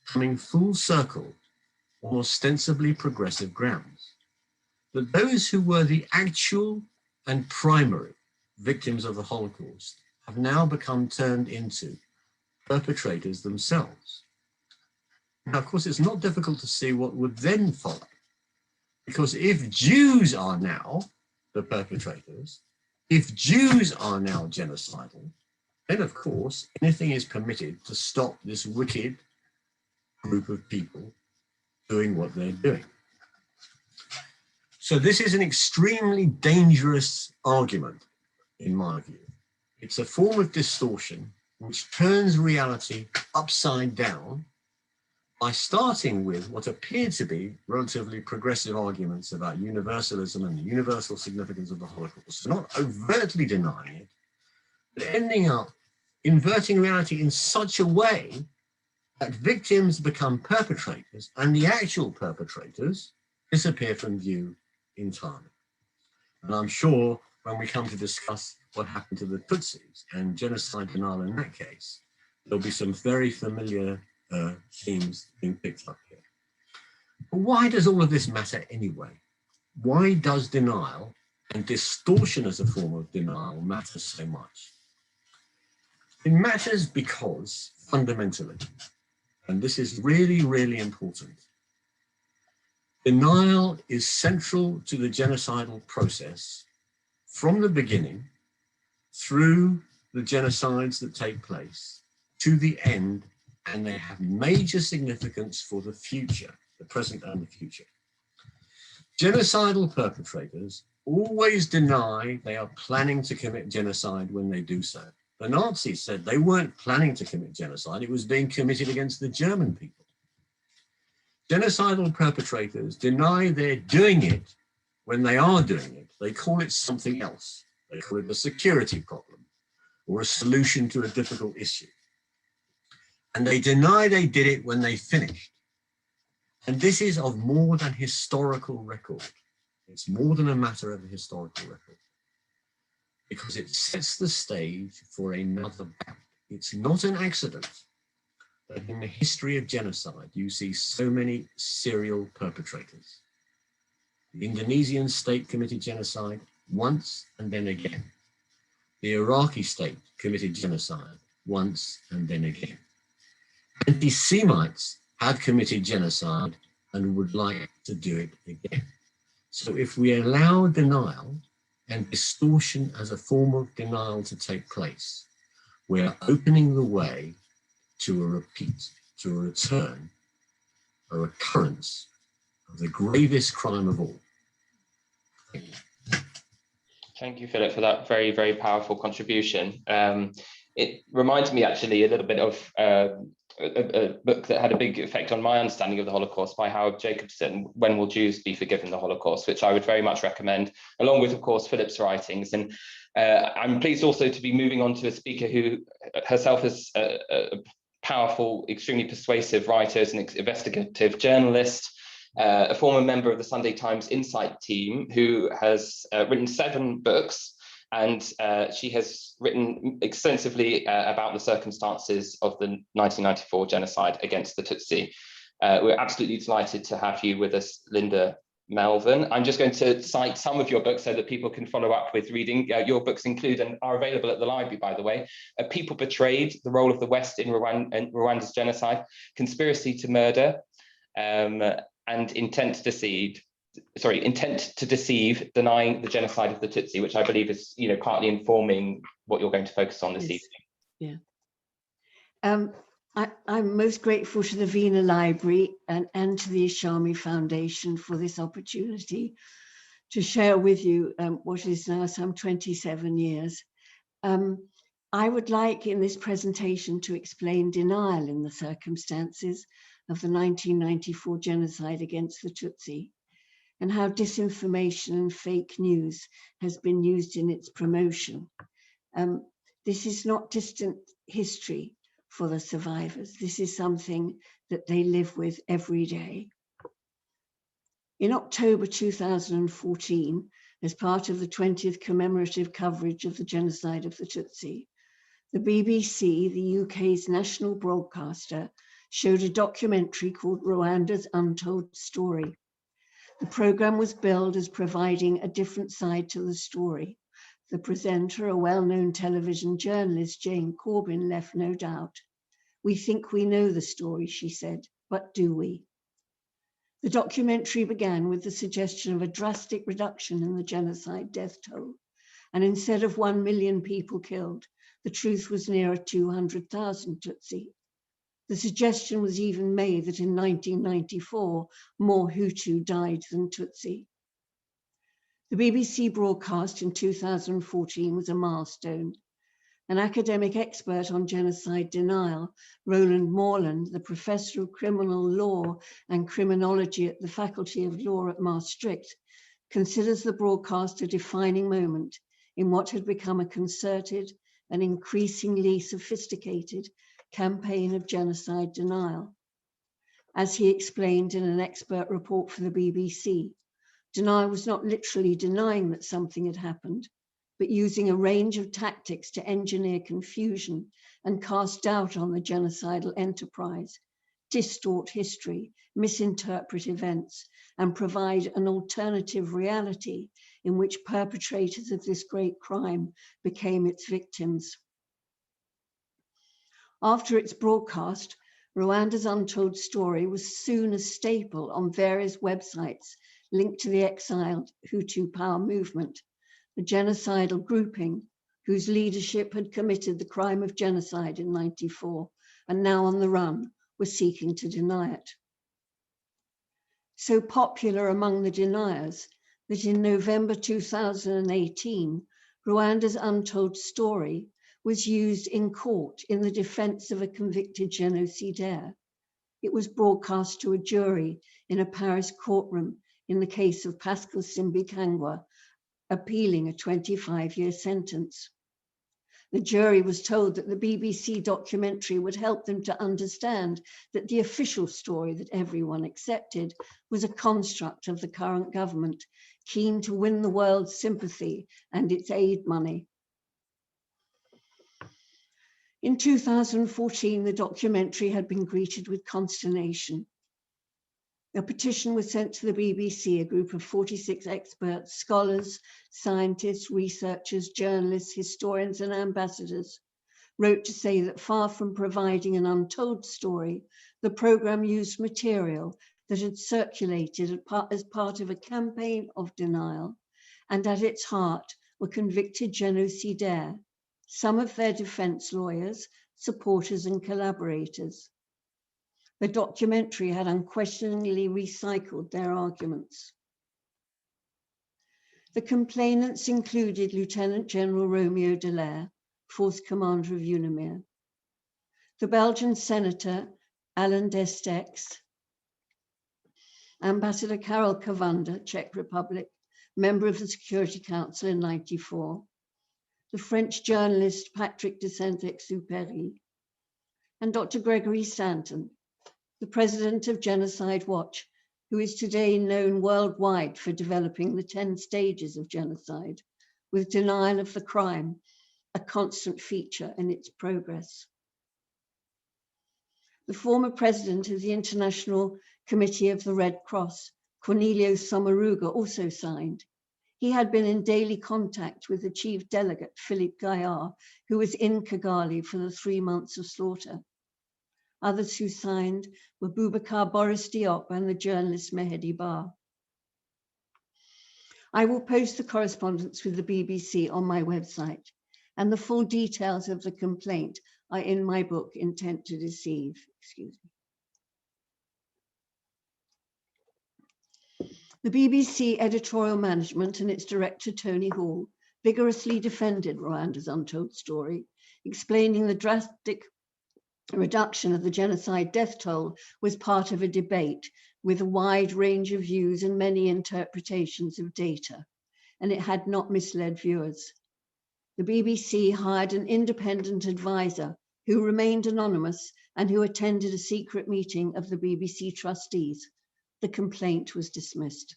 coming full circle on ostensibly progressive grounds. That those who were the actual and primary victims of the Holocaust have now become turned into perpetrators themselves. Now, of course, it's not difficult to see what would then follow, because if Jews are now the perpetrators, if Jews are now genocidal, then of course anything is permitted to stop this wicked group of people doing what they're doing. So this is an extremely dangerous argument, in my view. It's a form of distortion which turns reality upside down by starting with what appear to be relatively progressive arguments about universalism and the universal significance of the Holocaust, so not overtly denying it, but ending up inverting reality in such a way that victims become perpetrators and the actual perpetrators disappear from view entirely. And I'm sure when we come to discuss what happened to the Tutsis and genocide denial in that case, there'll be some very familiar themes being picked up here. But why does all of this matter anyway? Why does denial and distortion as a form of denial matter so much? It matters because, fundamentally, and this is really, really important, denial is central to the genocidal process from the beginning, through the genocides that take place, to the end, and they have major significance for the future, the present and the future. Genocidal perpetrators always deny they are planning to commit genocide when they do so. The Nazis said they weren't planning to commit genocide, it was being committed against the German people. Genocidal perpetrators deny they're doing it when they are doing it. They call it something else. They call it a security problem or a solution to a difficult issue. And they deny they did it when they finished. And this is of more than historical record. It's more than a matter of a historical record, because it sets the stage for another bout. It's not an accident that in the history of genocide, you see so many serial perpetrators. The Indonesian state committed genocide once and then again. The Iraqi state committed genocide once and then again. Anti-Semites have committed genocide and would like to do it again. So if we allow denial and distortion as a form of denial to take place, we're opening the way to a repeat, to a return, a recurrence of the gravest crime of all. Thank you. Thank you, Philip, for that very, very powerful contribution. It reminds me actually a little bit of a book that had a big effect on my understanding of the Holocaust by Howard Jacobson, When Will Jews Be Forgiven the Holocaust, which I would very much recommend, along with, of course, Philip's writings. And I'm pleased also to be moving on to a speaker who herself is a powerful, extremely persuasive writer, is an investigative journalist, a former member of the Sunday Times Insight team, who has written 7 books, and she has written extensively about the circumstances of the 1994 genocide against the Tutsi. We're absolutely delighted to have you with us, Linda Melvin. I'm just going to cite some of your books so that people can follow up with reading. Your books include, and are available at the library, by the way, People Betrayed, The Role of the West in Rwanda's Genocide, Conspiracy to Murder, and intent to deceive, denying the genocide of the Tutsi, which I believe is, partly informing what you're going to focus on this evening. Yeah. I'm most grateful to the Wiener Library and to the Ishami Foundation for this opportunity to share with you what is now some 27 years. I would like in this presentation to explain denial in the circumstances of the 1994 genocide against the Tutsi, and how disinformation and fake news has been used in its promotion. This is not distant history for the survivors. This is something that they live with every day. In October 2014, as part of the 20th commemorative coverage of the genocide of the Tutsi, the BBC, the UK's national broadcaster, showed a documentary called Rwanda's Untold Story. The programme was billed as providing a different side to the story. The presenter, a well-known television journalist, Jane Corbin, left no doubt. "We think we know the story," she said, "but do we?" The documentary began with the suggestion of a drastic reduction in the genocide death toll. And instead of 1 million people killed, the truth was nearer 200,000 Tutsi. The suggestion was even made that in 1994, more Hutu died than Tutsi. The BBC broadcast in 2014 was a milestone. An academic expert on genocide denial, Roland Morland, the professor of criminal law and criminology at the Faculty of Law at Maastricht, considers the broadcast a defining moment in what had become a concerted and increasingly sophisticated campaign of genocide denial. As he explained in an expert report for the BBC, denial was not literally denying that something had happened, but using a range of tactics to engineer confusion and cast doubt on the genocidal enterprise, distort history, misinterpret events, and provide an alternative reality in which perpetrators of this great crime became its victims. After its broadcast, Rwanda's Untold Story was soon a staple on various websites linked to the exiled Hutu power movement, a genocidal grouping whose leadership had committed the crime of genocide in '94 and now on the run was seeking to deny it. So popular among the deniers that in November 2018, Rwanda's Untold Story was used in court in the defense of a convicted genocidaire. It was broadcast to a jury in a Paris courtroom in the case of Pascal Simbikangwa, appealing a 25-year sentence. The jury was told that the BBC documentary would help them to understand that the official story that everyone accepted was a construct of the current government, keen to win the world's sympathy and its aid money. In 2014, the documentary had been greeted with consternation. A petition was sent to the BBC, a group of 46 experts, scholars, scientists, researchers, journalists, historians, and ambassadors, wrote to say that far from providing an untold story, the programme used material that had circulated as part of a campaign of denial, and at its heart were convicted genocidaires, some of their defence lawyers, supporters, and collaborators. The documentary had unquestioningly recycled their arguments. The complainants included Lieutenant General Romeo Dallaire, Force Commander of UNAMIR, the Belgian Senator Alain Destex, Ambassador Karel Kavanda, Czech Republic, member of the Security Council in '94, the French journalist Patrick de Saint-Exupéry, and Dr. Gregory Stanton, the president of Genocide Watch, who is today known worldwide for developing the 10 stages of genocide, with denial of the crime a constant feature in its progress. The former president of the International Committee of the Red Cross, Cornelio Sommaruga, also signed. He had been in daily contact with the chief delegate, Philippe Gaillard, who was in Kigali for the 3 months of slaughter. Others who signed were Boubacar Boris Diop and the journalist Mehdi Bar. I will post the correspondence with the BBC on my website, and the full details of the complaint are in my book, Intent to Deceive. Excuse me. The BBC editorial management and its director, Tony Hall, vigorously defended Rwanda's untold story, explaining the drastic reduction of the genocide death toll was part of a debate with a wide range of views and many interpretations of data, and it had not misled viewers. The BBC hired an independent advisor who remained anonymous and who attended a secret meeting of the BBC trustees. The complaint was dismissed.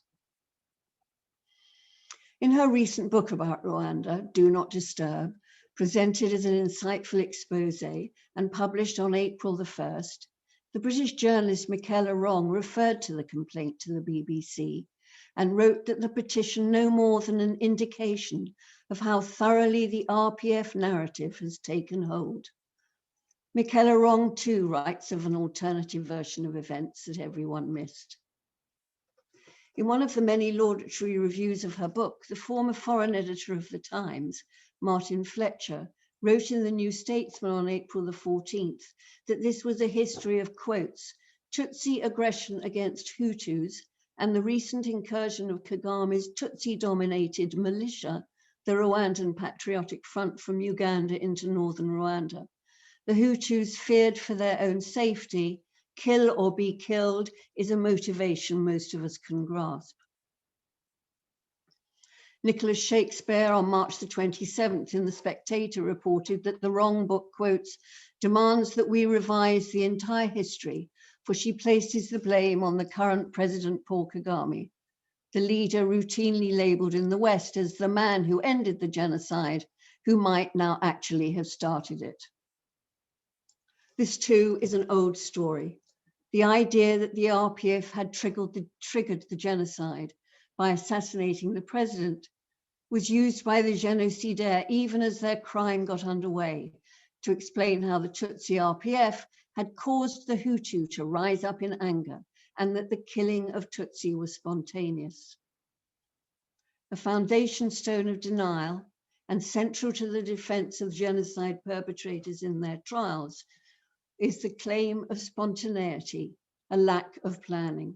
In her recent book about Rwanda, Do Not Disturb, presented as an insightful expose and published on April the 1st, the British journalist Michaela Wrong referred to the complaint to the BBC and wrote that the petition no more than an indication of how thoroughly the RPF narrative has taken hold. Michaela Wrong too writes of an alternative version of events that everyone missed. In one of the many laudatory reviews of her book, the former foreign editor of the Times, Martin Fletcher, wrote in the New Statesman on April the 14th that this was a history of, quotes, Tutsi aggression against Hutus and the recent incursion of Kagame's Tutsi-dominated militia, the Rwandan Patriotic Front, from Uganda into northern Rwanda. The Hutus feared for their own safety. Kill or be killed is a motivation most of us can grasp. Nicholas Shakespeare on March the 27th in The Spectator reported that the Wrong book, quotes, demands that we revise the entire history, for she places the blame on the current President Paul Kagame, the leader routinely labeled in the West as the man who ended the genocide, who might now actually have started it. This too is an old story. The idea that the RPF had triggered the genocide by assassinating the president was used by the genocidaires even as their crime got underway to explain how the Tutsi RPF had caused the Hutu to rise up in anger and that the killing of Tutsi was spontaneous. A foundation stone of denial and central to the defense of genocide perpetrators in their trials is the claim of spontaneity, a lack of planning.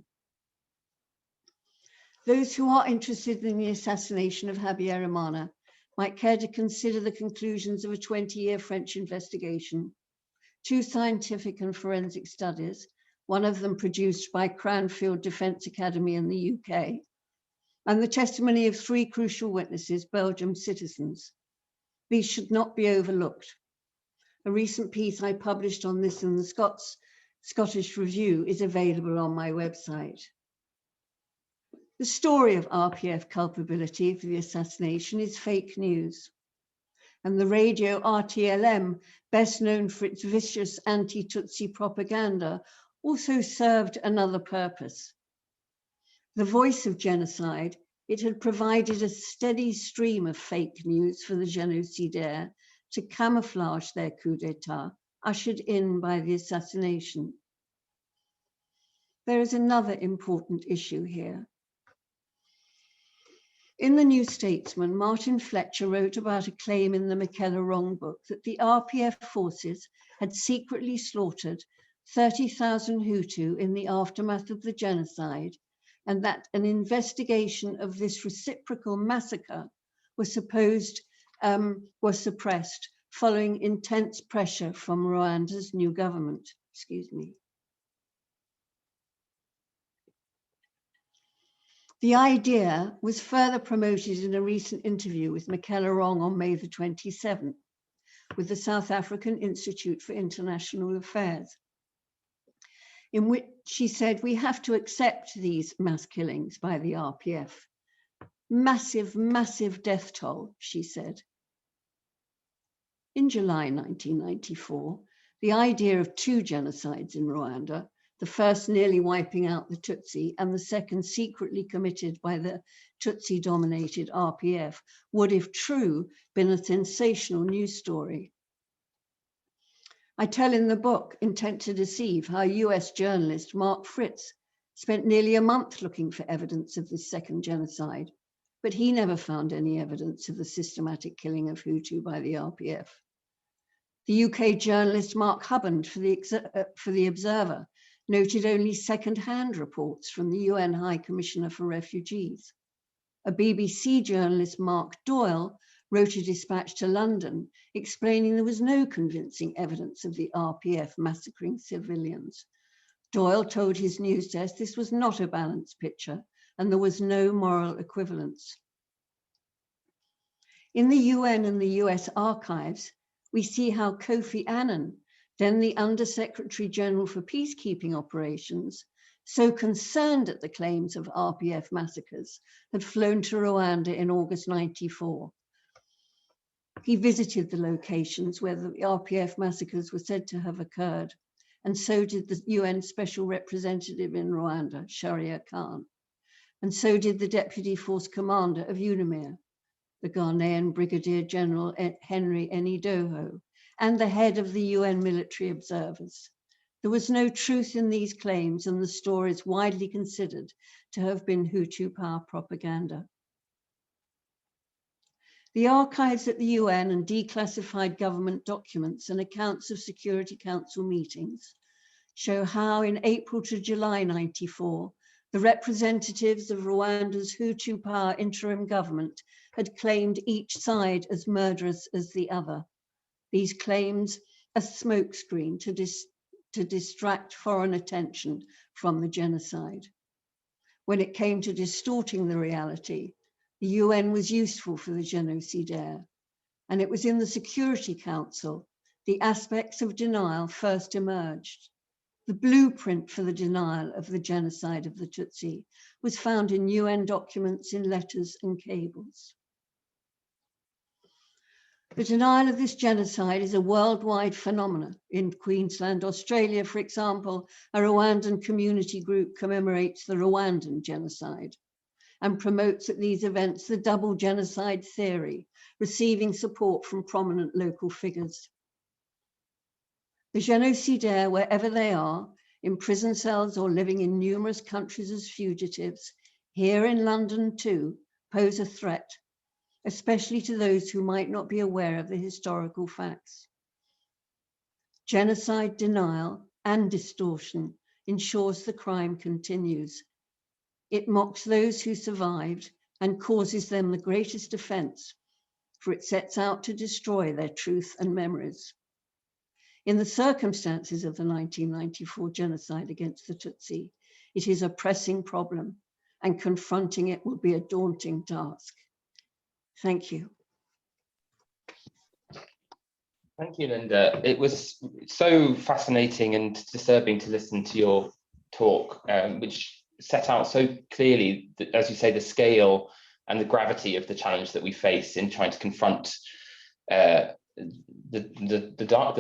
Those who are interested in the assassination of Habyarimana might care to consider the conclusions of a 20-year French investigation, 2 scientific and forensic studies, one of them produced by Cranfield Defence Academy in the UK, and the testimony of 3 crucial witnesses, Belgian citizens. These should not be overlooked. A recent piece I published on this in the Scottish Review is available on my website. The story of RPF culpability for the assassination is fake news. And the radio RTLM, best known for its vicious anti-Tutsi propaganda, also served another purpose. The voice of genocide, it had provided a steady stream of fake news for the genocidaires to camouflage their coup d'etat, ushered in by the assassination. There is another important issue here. In the New Statesman, Martin Fletcher wrote about a claim in the Michaela Wrong book that the RPF forces had secretly slaughtered 30,000 Hutu in the aftermath of the genocide, and that an investigation of this reciprocal massacre was suppressed following intense pressure from Rwanda's new government. Excuse me. The idea was further promoted in a recent interview with Michaela Wrong on May the 27th with the South African Institute for International Affairs, in which she said, we have to accept these mass killings by the RPF. Massive, massive death toll, she said. In July 1994, the idea of 2 genocides in Rwanda, the first nearly wiping out the Tutsi and the second secretly committed by the Tutsi-dominated RPF, would, if true, been a sensational news story. I tell in the book, Intent to Deceive, how US journalist Mark Fritz spent nearly a month looking for evidence of this second genocide, but he never found any evidence of the systematic killing of Hutu by the RPF. The UK journalist Mark Hubbard for the Observer noted only second-hand reports from the UN High Commissioner for Refugees. A BBC journalist, Mark Doyle, wrote a dispatch to London explaining there was no convincing evidence of the RPF massacring civilians. Doyle told his news desk this was not a balanced picture and there was no moral equivalence. In the UN and the US archives, we see how Kofi Annan, then the Under-Secretary General for Peacekeeping Operations, so concerned at the claims of RPF massacres, had flown to Rwanda in August '94. He visited the locations where the RPF massacres were said to have occurred, and so did the UN Special Representative in Rwanda, Sharia Khan, and so did the Deputy Force Commander of UNAMIR, the Ghanaian Brigadier General Henry Enidoho, and the head of the UN military observers. There was no truth in these claims, and the story is widely considered to have been Hutu power propaganda. The archives at the UN and declassified government documents and accounts of Security Council meetings show how in April to July '94, the representatives of Rwanda's Hutu power interim government had claimed each side as murderous as the other. These claims a smokescreen to distract foreign attention from the genocide. When it came to distorting the reality, the UN was useful for the genocidaire, and it was in the Security Council the aspects of denial first emerged. The blueprint for the denial of the genocide of the Tutsi was found in UN documents, in letters and cables. The denial of this genocide is a worldwide phenomenon. In Queensland, Australia, for example, a Rwandan community group commemorates the Rwandan genocide and promotes at these events the double genocide theory, receiving support from prominent local figures. The genocidaire, wherever they are, in prison cells or living in numerous countries as fugitives, here in London too, pose a threat, especially to those who might not be aware of the historical facts. Genocide denial and distortion ensures the crime continues. It mocks those who survived and causes them the greatest offense, for it sets out to destroy their truth and memories. In the circumstances of the 1994 genocide against the Tutsi, it is a pressing problem, and confronting it will be a daunting task. Thank you. Thank you, Linda. It was so fascinating and disturbing to listen to your talk, which set out so clearly, as you say, the scale and the gravity of the challenge that we face in trying to confront the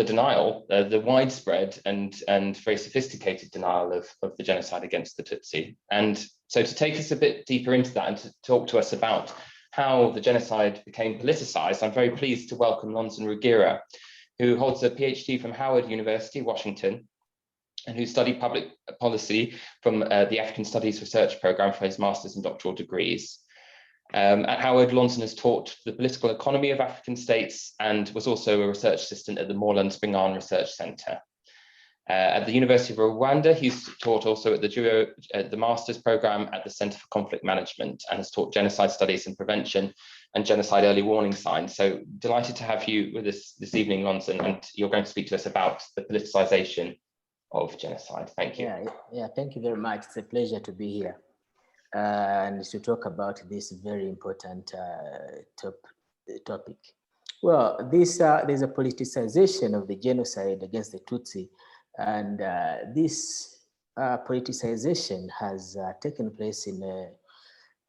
denial, the widespread and very sophisticated denial of the genocide against the Tutsi. And so to take us a bit deeper into that and to talk to us about how the genocide became politicized, I'm very pleased to welcome Lonson Rugira, who holds a PhD from Howard University, Washington, and who studied public policy from the African Studies Research Program for his master's and doctoral degrees. At Howard, Lonson has taught the political economy of African states and was also a research assistant at the Moreland Spingarn Research Centre. At the University of Rwanda, he's taught also at the master's program at the Centre for Conflict Management, and has taught genocide studies and prevention and genocide early warning signs. So delighted to have you with us this evening, Lonson, and you're going to speak to us about the politicization of genocide. Thank you. Yeah, thank you very much. It's a pleasure to be here and to talk about this very important topic. Well, there's a politicization of the genocide against the Tutsi, and this politicization has taken place in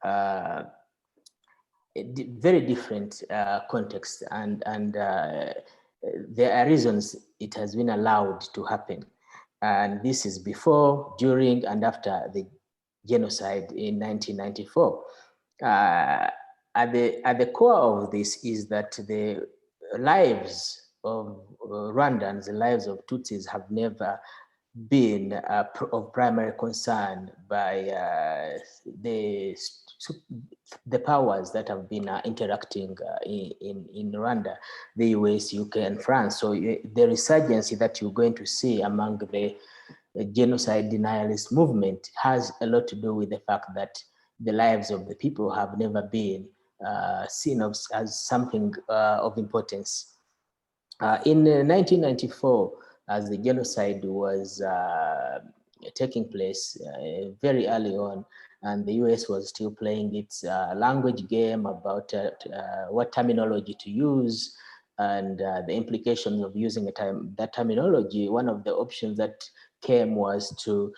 a very different context, and there are reasons it has been allowed to happen. And this is before, during, and after the genocide in 1994. At the core of this is that the lives Rwandans, the lives of Tutsis have never been of primary concern by the powers that have been interacting in Rwanda, the US, UK, and France. So the resurgency that you're going to see among the genocide denialist movement has a lot to do with the fact that the lives of the people have never been seen as something of importance. In 1994, as the genocide was taking place very early on, and the US was still playing its language game about what terminology to use and the implications of using that terminology. One of the options that came was to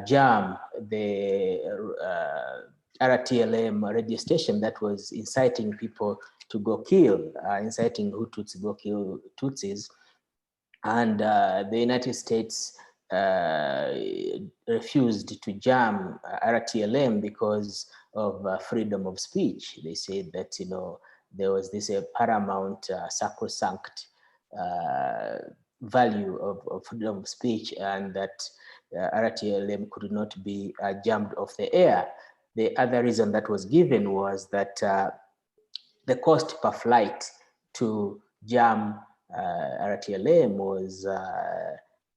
jam the RTLM radio station that was inciting people to go kill, inciting Hutus to go kill Tutsis. And the United States refused to jam RTLM because of freedom of speech. They said that, you know, there was this paramount sacrosanct value of freedom of speech, and that RTLM could not be jammed off the air. The other reason that was given was that the cost per flight to jam RTLM was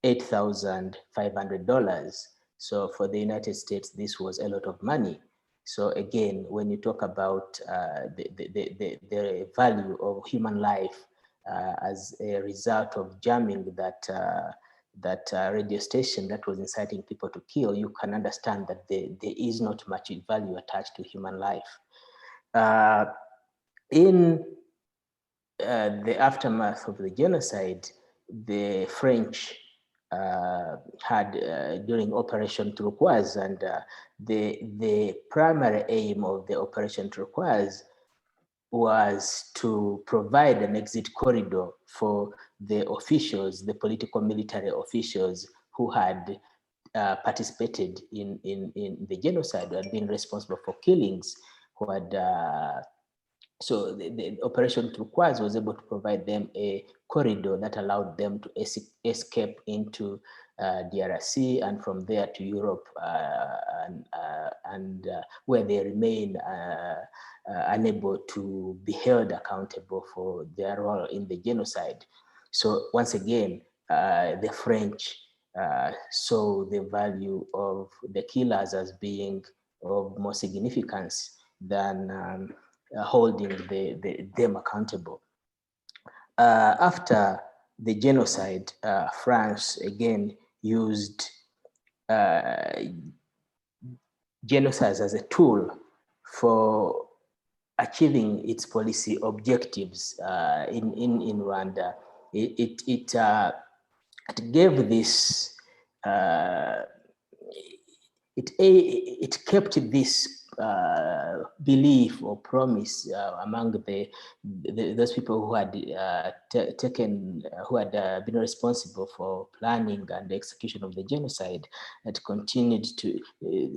$8,500. So for the United States, this was a lot of money. So again, when you talk about the value of human life as a result of jamming that radio station that was inciting people to kill, you can understand that there is not much value attached to human life. In the aftermath of the genocide, the French had during Operation Turquoise, and the primary aim of the Operation Turquoise was to provide an exit corridor for the officials, the political military officials who had participated in the genocide, who had been responsible for killings, who had so the Operation Turquoise was able to provide them a corridor that allowed them to escape into DRC, and from there to Europe, and where they remain unable to be held accountable for their role in the genocide. So once again, the French saw the value of the killers as being of more significance than holding them accountable. After the genocide, France again used genocide as a tool for achieving its policy objectives in Rwanda. It gave this, it kept this belief or promise among those people who had been responsible for planning and the execution of the genocide, that continued to.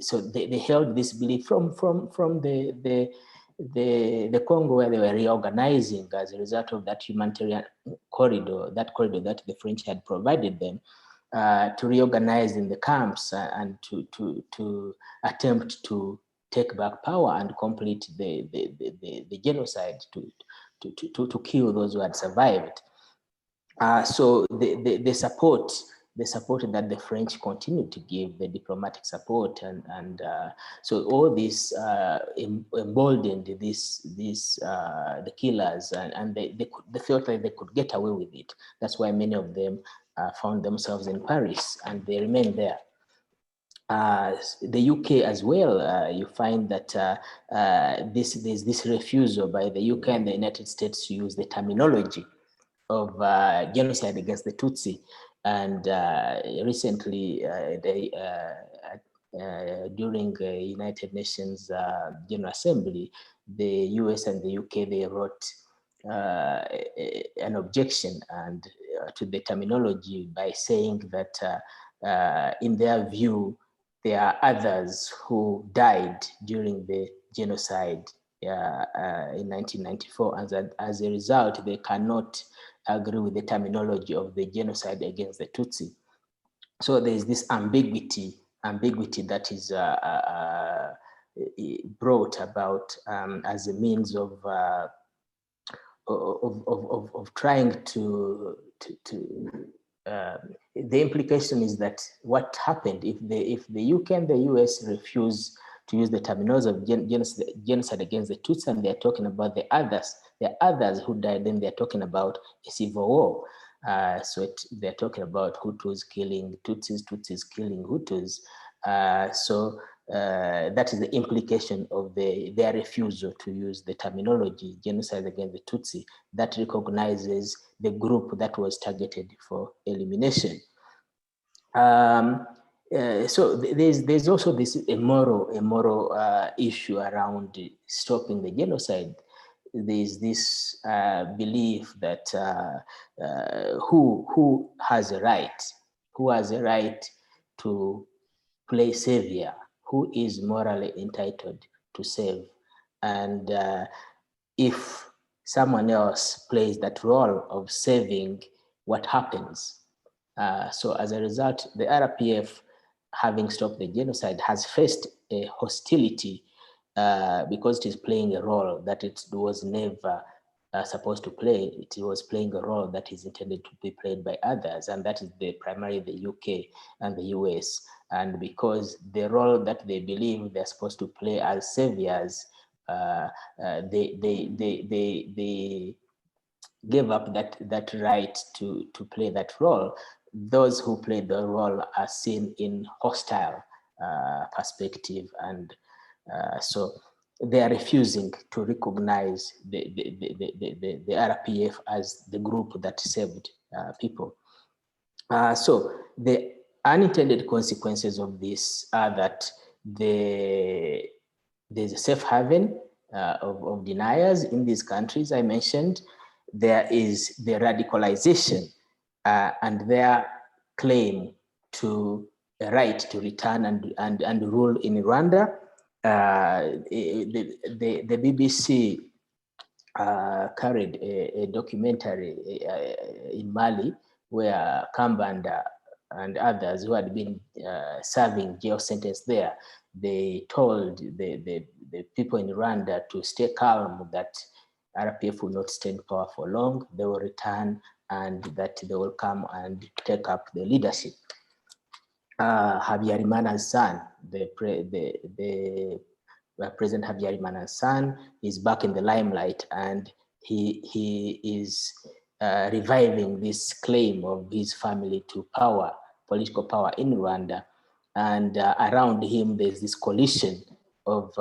So they held this belief from the Congo, where they were reorganizing as a result of that humanitarian corridor, that the French had provided them. To reorganize in the camps and to attempt to take back power and complete the genocide, to kill those who had survived. So the support that the French continued to give, the diplomatic support, and so all this emboldened the killers, and they felt like they could get away with it. That's why many of them found themselves in Paris, and they remained there. The UK as well, you find that there's this refusal by the UK and the United States to use the terminology of genocide against the Tutsi. And recently, during the United Nations General Assembly, the US and the UK, they wrote an objection to the terminology by saying that in their view, there are others who died during the genocide in 1994, and as a result, they cannot agree with the terminology of the genocide against the Tutsi. So there is this ambiguity that is brought about as a means of trying to the implication is that what happened if the UK and the US refuse to use the terminology of genocide against the Tutsi, and they're talking about the others who died, then they're talking about a civil war. So they're talking about Hutus killing Tutsis, Tutsis killing Hutus. So that is the implication of their refusal to use the terminology genocide against the Tutsi that recognizes the group that was targeted for elimination. So there's also this a moral issue around stopping the genocide. There's this belief that who has a right to play savior, who is morally entitled to save, and if someone else plays that role of saving, what happens? So as a result, the RPF, having stopped the genocide, has faced a hostility because it is playing a role that it was never supposed to play. It was playing a role that is intended to be played by others, and that is primarily the UK and the US. And because the role that they believe they're supposed to play as saviors, they gave up that right to play that role. Those who played the role are seen in hostile perspective, and so they are refusing to recognize the RPF as the group that saved people. So the unintended consequences of this are that there's a safe haven of deniers in these countries I mentioned. There is the radicalization and their claim to a right to return and rule in Rwanda. The BBC carried a documentary in Mali where Kambanda and others who had been serving jail sentence there, they told the people in Rwanda to stay calm, that RPF will not stay in power for long, they will return, and that they will come and take up the leadership. Habyarimana's son, the President Habyarimana's son, is back in the limelight, and he is reviving this claim of his family to power, political power in Rwanda. And around him, there's this coalition of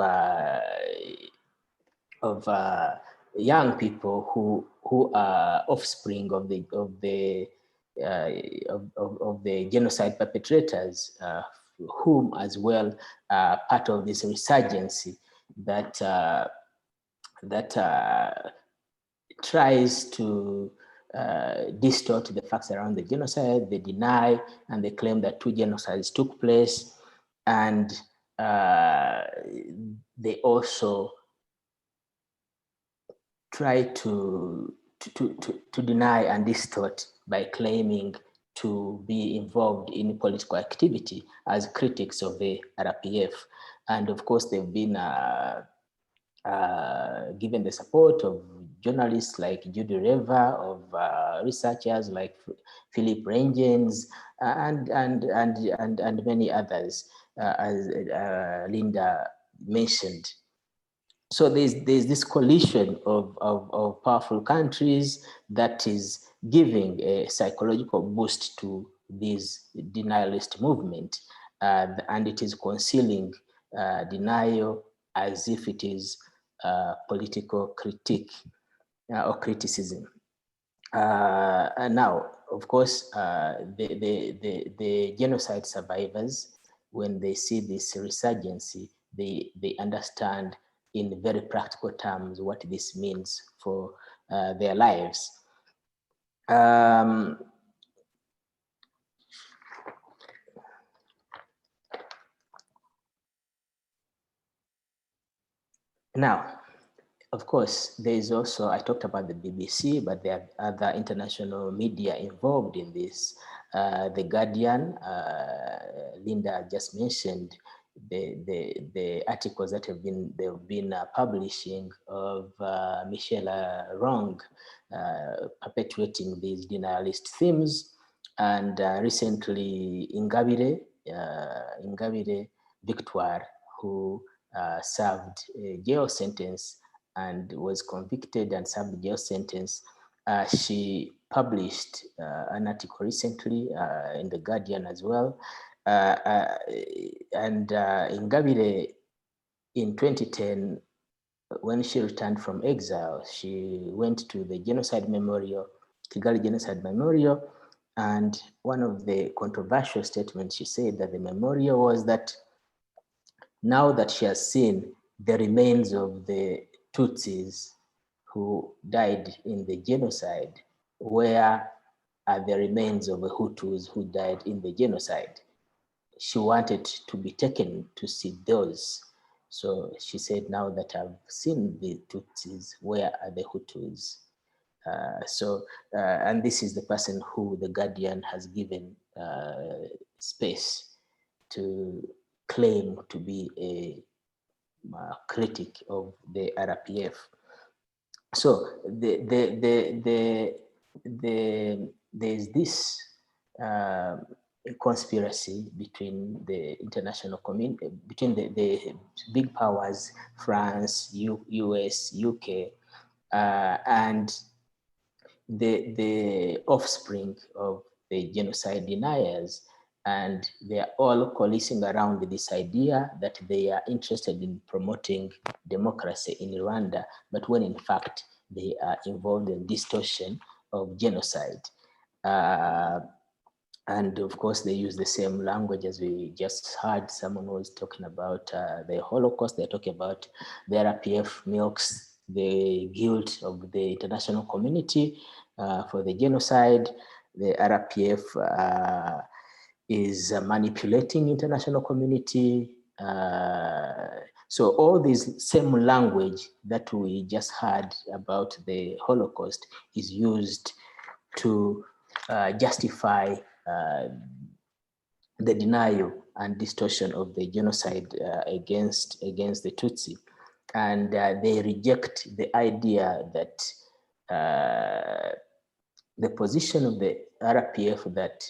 young people who are offspring of the genocide perpetrators, whom as well part of this resurgency that tries to distort the facts around the genocide. They deny and they claim that 2 genocides took place, and they also try to deny and distort by claiming to be involved in political activity as critics of the RPF. And of course, they've been given the support of journalists like Judy Reva, of researchers like Philip Rangens, and many others, as Linda mentioned. So there's this coalition of powerful countries that is giving a psychological boost to this denialist movement, and it is concealing denial as if it is political critique or criticism. And now, of course, the genocide survivors, when they see this resurgency, they understand in very practical terms what this means for their lives. Now, of course, there is also, I talked about the BBC, but there are other international media involved in this. The Guardian, Linda just mentioned the articles that they've been publishing of Michelle Wrong perpetuating these denialist themes, and recently Ingabire Victoire, who served a jail sentence and was convicted and served a jail sentence. She published an article recently in the Guardian as well. And Ingabire, in 2010, when she returned from exile, she went to the Genocide Memorial, Kigali Genocide Memorial, and one of the controversial statements she said that the memorial was that now that she has seen the remains of the Tutsis who died in the genocide, where are the remains of the Hutus who died in the genocide? She wanted to be taken to see those. So she said, now that I've seen the Tutsis, where are the Hutus? And this is the person who the Guardian has given space to claim to be a critic of the RPF. So there's this conspiracy between the international community, between the big powers, France, US, UK, and the offspring of the genocide deniers. And they are all coalescing around this idea that they are interested in promoting democracy in Rwanda, but when in fact they are involved in distortion of genocide. And of course, they use the same language as we just heard. Someone was talking about the Holocaust. They're talking about the RPF milks the guilt of the international community for the genocide. The RPF is manipulating international community. So all this same language that we just heard about the Holocaust is used to justify the denial and distortion of the genocide against the Tutsi. And they reject the idea that the position of the RPF that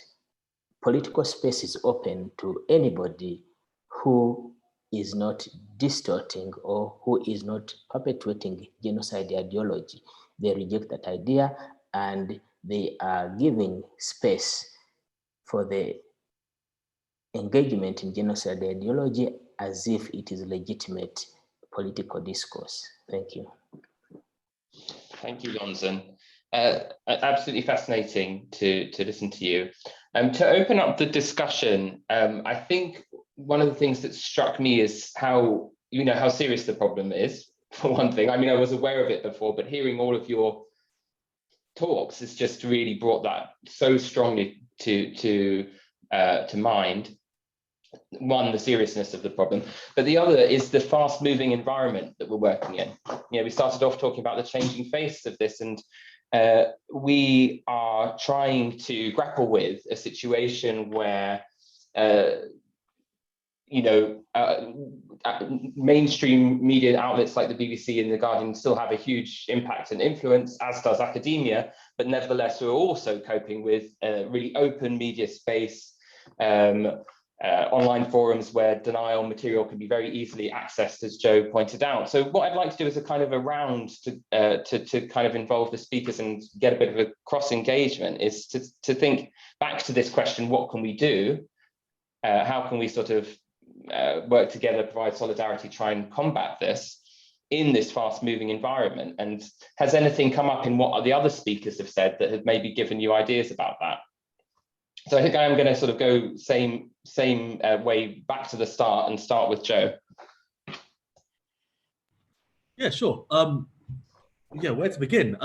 political space is open to anybody who is not distorting or who is not perpetuating genocide ideology. They reject that idea, and they are giving space for the engagement in genocide ideology as if it is legitimate political discourse. Thank you. Thank you, Lonson. Absolutely fascinating to listen to you. To open up the discussion, I think one of the things that struck me is how serious the problem is, for one thing. I mean, I was aware of it before, but hearing all of your talks has just really brought that so strongly to mind. One, the seriousness of the problem, but the other is the fast-moving environment that we're working in. We started off talking about the changing face of this, and we are trying to grapple with a situation where mainstream media outlets like the BBC and the Guardian still have a huge impact and influence, as does academia, but nevertheless we're also coping with a really open media space, online forums where denial material can be very easily accessed, as Joe pointed out. So what I'd like to do is a kind of a round to kind of involve the speakers and get a bit of a cross engagement, is to think back to this question: what can we do? How can we sort of work together, provide solidarity, try and combat this in this fast-moving environment? And has anything come up in what the other speakers have said that have maybe given you ideas about that? So I think I am going to sort of go same way back to the start and start with Joe. Yeah, sure. Yeah, where to begin?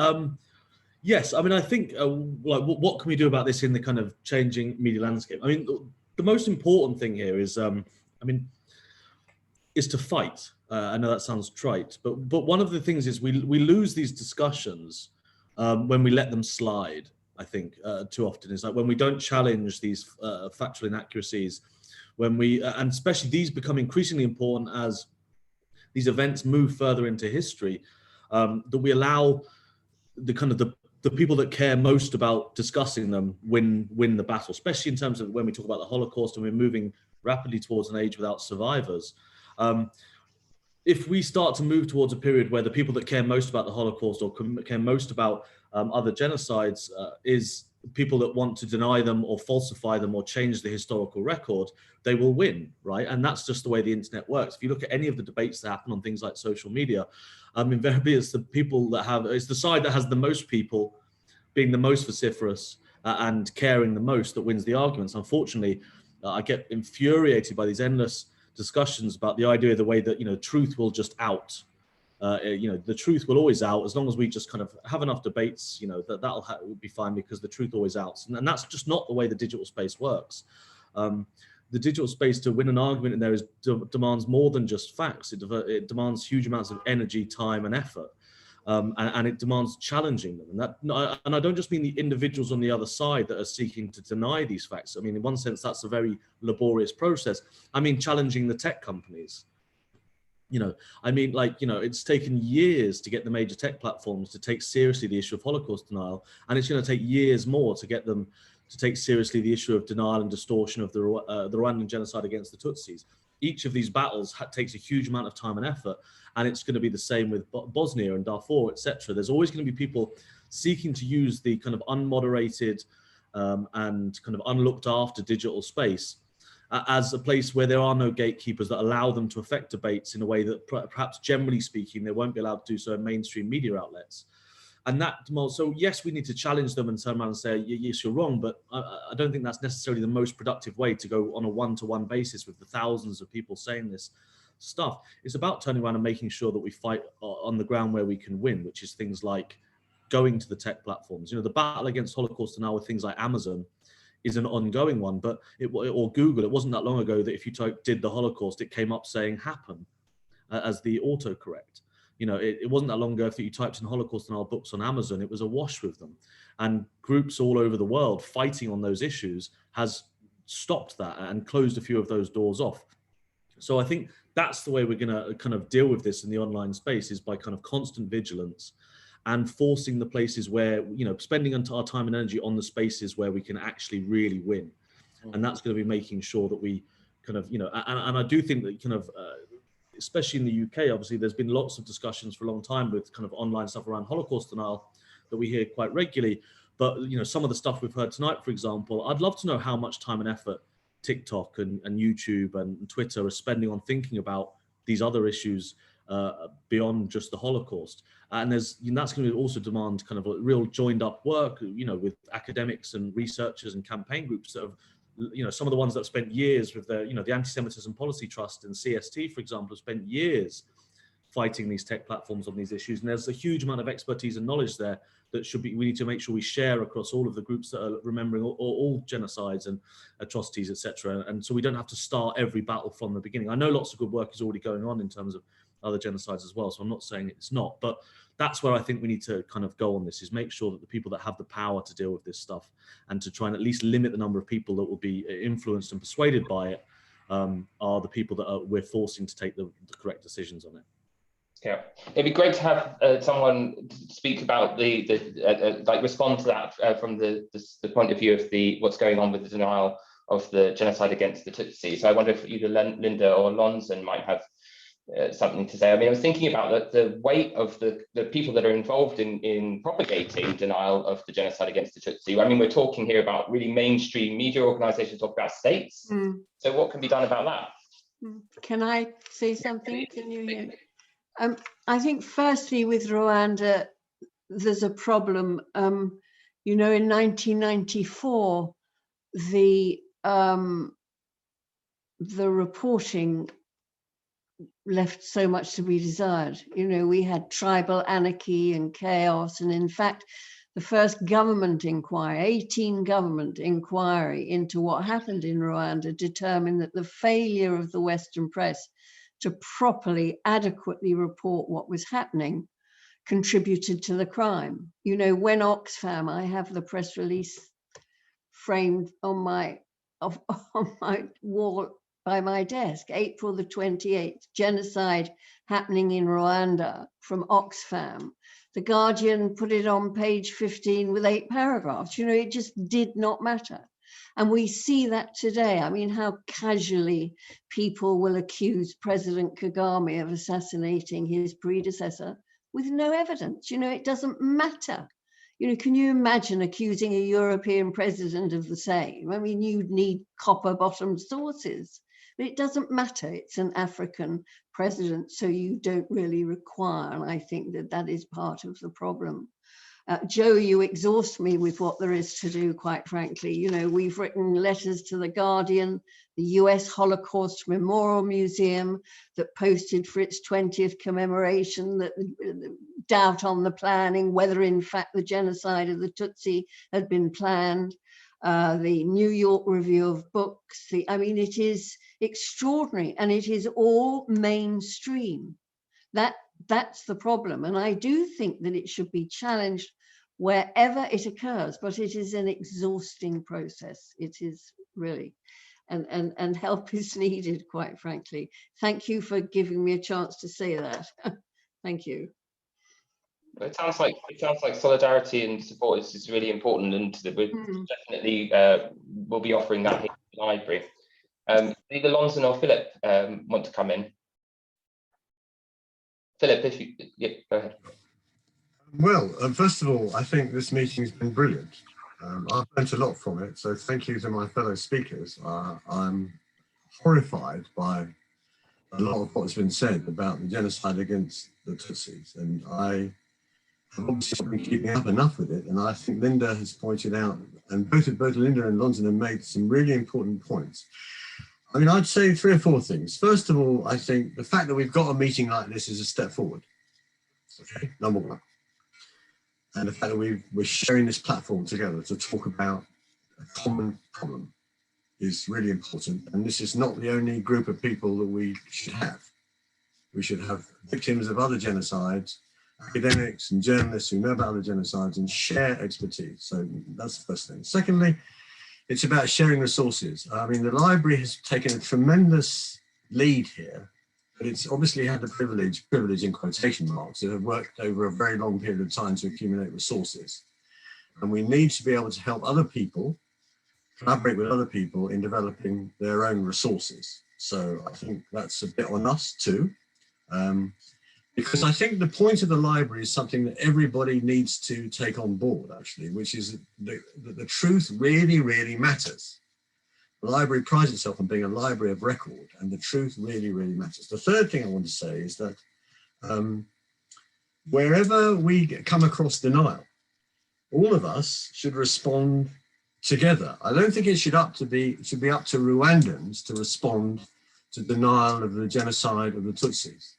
Yes, I mean, I think like what can we do about this in the kind of changing media landscape? I mean, the most important thing here is, I mean, is to fight. I know that sounds trite, but one of the things is we lose these discussions when we let them slide. I think too often is like when we don't challenge these factual inaccuracies, when we and especially these become increasingly important as these events move further into history, that we allow the kind of the people that care most about discussing them win the battle, especially in terms of when we talk about the Holocaust and we're moving rapidly towards an age without survivors. If we start to move towards a period where the people that care most about the Holocaust or care most about other genocides is people that want to deny them or falsify them or change the historical record, they will win, right? And that's just the way the internet works. If you look at any of the debates that happen on things like social media, invariably it's the people that have, it's the side that has the most people being the most vociferous and caring the most that wins the arguments. Unfortunately, I get infuriated by these endless discussions about the idea of the way that, you know, truth will just out. You know, the truth will always out as long as we just kind of have enough debates, you know, that'll be fine because the truth always outs. And that's just not the way the digital space works. The digital space, to win an argument in there, demands more than just facts. It demands huge amounts of energy, time, and effort. And it demands challenging them. And I don't just mean the individuals on the other side that are seeking to deny these facts. I mean, in one sense, that's a very laborious process. I mean, challenging the tech companies. You know, I mean, like, you know, it's taken years to get the major tech platforms to take seriously the issue of Holocaust denial, and it's going to take years more to get them to take seriously the issue of denial and distortion of the Rwandan genocide against the Tutsis. Each of these battles takes a huge amount of time and effort, and it's going to be the same with Bosnia and Darfur, etc. There's always going to be people seeking to use the kind of unmoderated and kind of unlooked after digital space as a place where there are no gatekeepers that allow them to affect debates in a way that perhaps generally speaking, they won't be allowed to do so in mainstream media outlets. And that, so yes, we need to challenge them and turn around and say, yes, you're wrong, but I don't think that's necessarily the most productive way to go on a one-to-one basis with the thousands of people saying this stuff. It's about turning around and making sure that we fight on the ground where we can win, which is things like going to the tech platforms. You know, the battle against Holocaust denial with things like Amazon is an ongoing one, but or Google, it wasn't that long ago that if you did the Holocaust, it came up saying happen as the autocorrect. You know, it wasn't that long ago if you typed in Holocaust denial books on Amazon, it was awash with them. And groups all over the world fighting on those issues has stopped that and closed a few of those doors off. So I think that's the way we're going to kind of deal with this in the online space, is by kind of constant vigilance and forcing the places where, you know, spending our time and energy on the spaces where we can actually really win. And that's going to be making sure that we kind of, you know, and I do think that kind of, especially in the UK, obviously, there's been lots of discussions for a long time with kind of online stuff around Holocaust denial that we hear quite regularly. But, you know, some of the stuff we've heard tonight, for example, I'd love to know how much time and effort TikTok and YouTube and Twitter are spending on thinking about these other issues beyond just the Holocaust. And that's going to also demand kind of a real joined up work, you know, with academics and researchers and campaign groups that have, you know, some of the ones that have spent years with the, you know, the Anti-Semitism Policy Trust and CST, for example, have spent years fighting these tech platforms on these issues. And there's a huge amount of expertise and knowledge there that we need to make sure we share across all of the groups that are remembering all genocides and atrocities, etc. And so we don't have to start every battle from the beginning. I know lots of good work is already going on in terms of other genocides as well, so I'm not saying it's not, but that's where I think we need to kind of go on this, is make sure that the people that have the power to deal with this stuff and to try and at least limit the number of people that will be influenced and persuaded by it are the people that we're forcing to take the correct decisions on it. Yeah, it'd be great to have someone speak about like respond to that from the point of view of what's going on with the denial of the genocide against the Tutsi. So I wonder if either Linda or Lonson might have something to say. I mean, I was thinking about the weight of the people that are involved in propagating denial of the genocide against the Tutsi. I mean, we're talking here about really mainstream media organizations, talk about states. So what can be done about that? Can I say something? Can you hear? I think firstly with Rwanda, there's a problem. You know, in 1994, the reporting left so much to be desired. You know, we had tribal anarchy and chaos, and in fact, the first government inquiry, 18 government inquiry into what happened in Rwanda determined that the failure of the Western press to properly, adequately report what was happening contributed to the crime. You know, when Oxfam, I have the press release framed on my wall by my desk, April the 28th, genocide happening in Rwanda from Oxfam. The Guardian put it on page 15 with 8 paragraphs. You know, it just did not matter. And we see that today. I mean, how casually people will accuse President Kagame of assassinating his predecessor with no evidence. You know, it doesn't matter. You know, can you imagine accusing a European president of the same? I mean, you'd need copper-bottomed sources, but it doesn't matter. It's an African president, so you don't really require, and I think that that is part of the problem. Joe, you exhaust me with what there is to do, quite frankly. You know, we've written letters to the Guardian, the US Holocaust Memorial Museum that posted for its 20th commemoration that doubt on the planning, whether in fact the genocide of the Tutsi had been planned. The New York Review of Books. I mean, it is extraordinary, and it is all mainstream. That's the problem. And I do think that it should be challenged wherever it occurs, but it is an exhausting process. It is really, and help is needed, quite frankly. Thank you for giving me a chance to say that. Thank you. It sounds like solidarity and support is really important, and that we definitely will be offering that here at the library. Either Lonson or Philip want to come in. Philip, if you, yeah, go ahead. Well, first of all, I think this meeting's been brilliant. I've learned a lot from it, so thank you to my fellow speakers. I'm horrified by a lot of what's been said about the genocide against the Tutsis, and I have obviously not been keeping up enough with it, and I think Linda has pointed out, and both Linda and Lonson have made some really important points. I mean, I'd say 3 or 4 things. First of all, I think the fact that we've got a meeting like this is a step forward. Okay, number one. And the fact that we're sharing this platform together to talk about a common problem is really important. And this is not the only group of people that we should have. We should have victims of other genocides, academics and journalists who know about other genocides and share expertise. So that's the first thing. Secondly, it's about sharing resources. I mean, the library has taken a tremendous lead here, but it's obviously had the privilege in quotation marks, that have worked over a very long period of time to accumulate resources. And we need to be able to help other people, collaborate with other people in developing their own resources. So I think that's a bit on us too. Because I think the point of the library is something that everybody needs to take on board, actually, which is that the truth really, really matters. The library prides itself on being a library of record, and the truth really, really matters. The third thing I want to say is that wherever we come across denial, all of us should respond together. I don't think it should be up to Rwandans to respond to denial of the genocide of the Tutsis.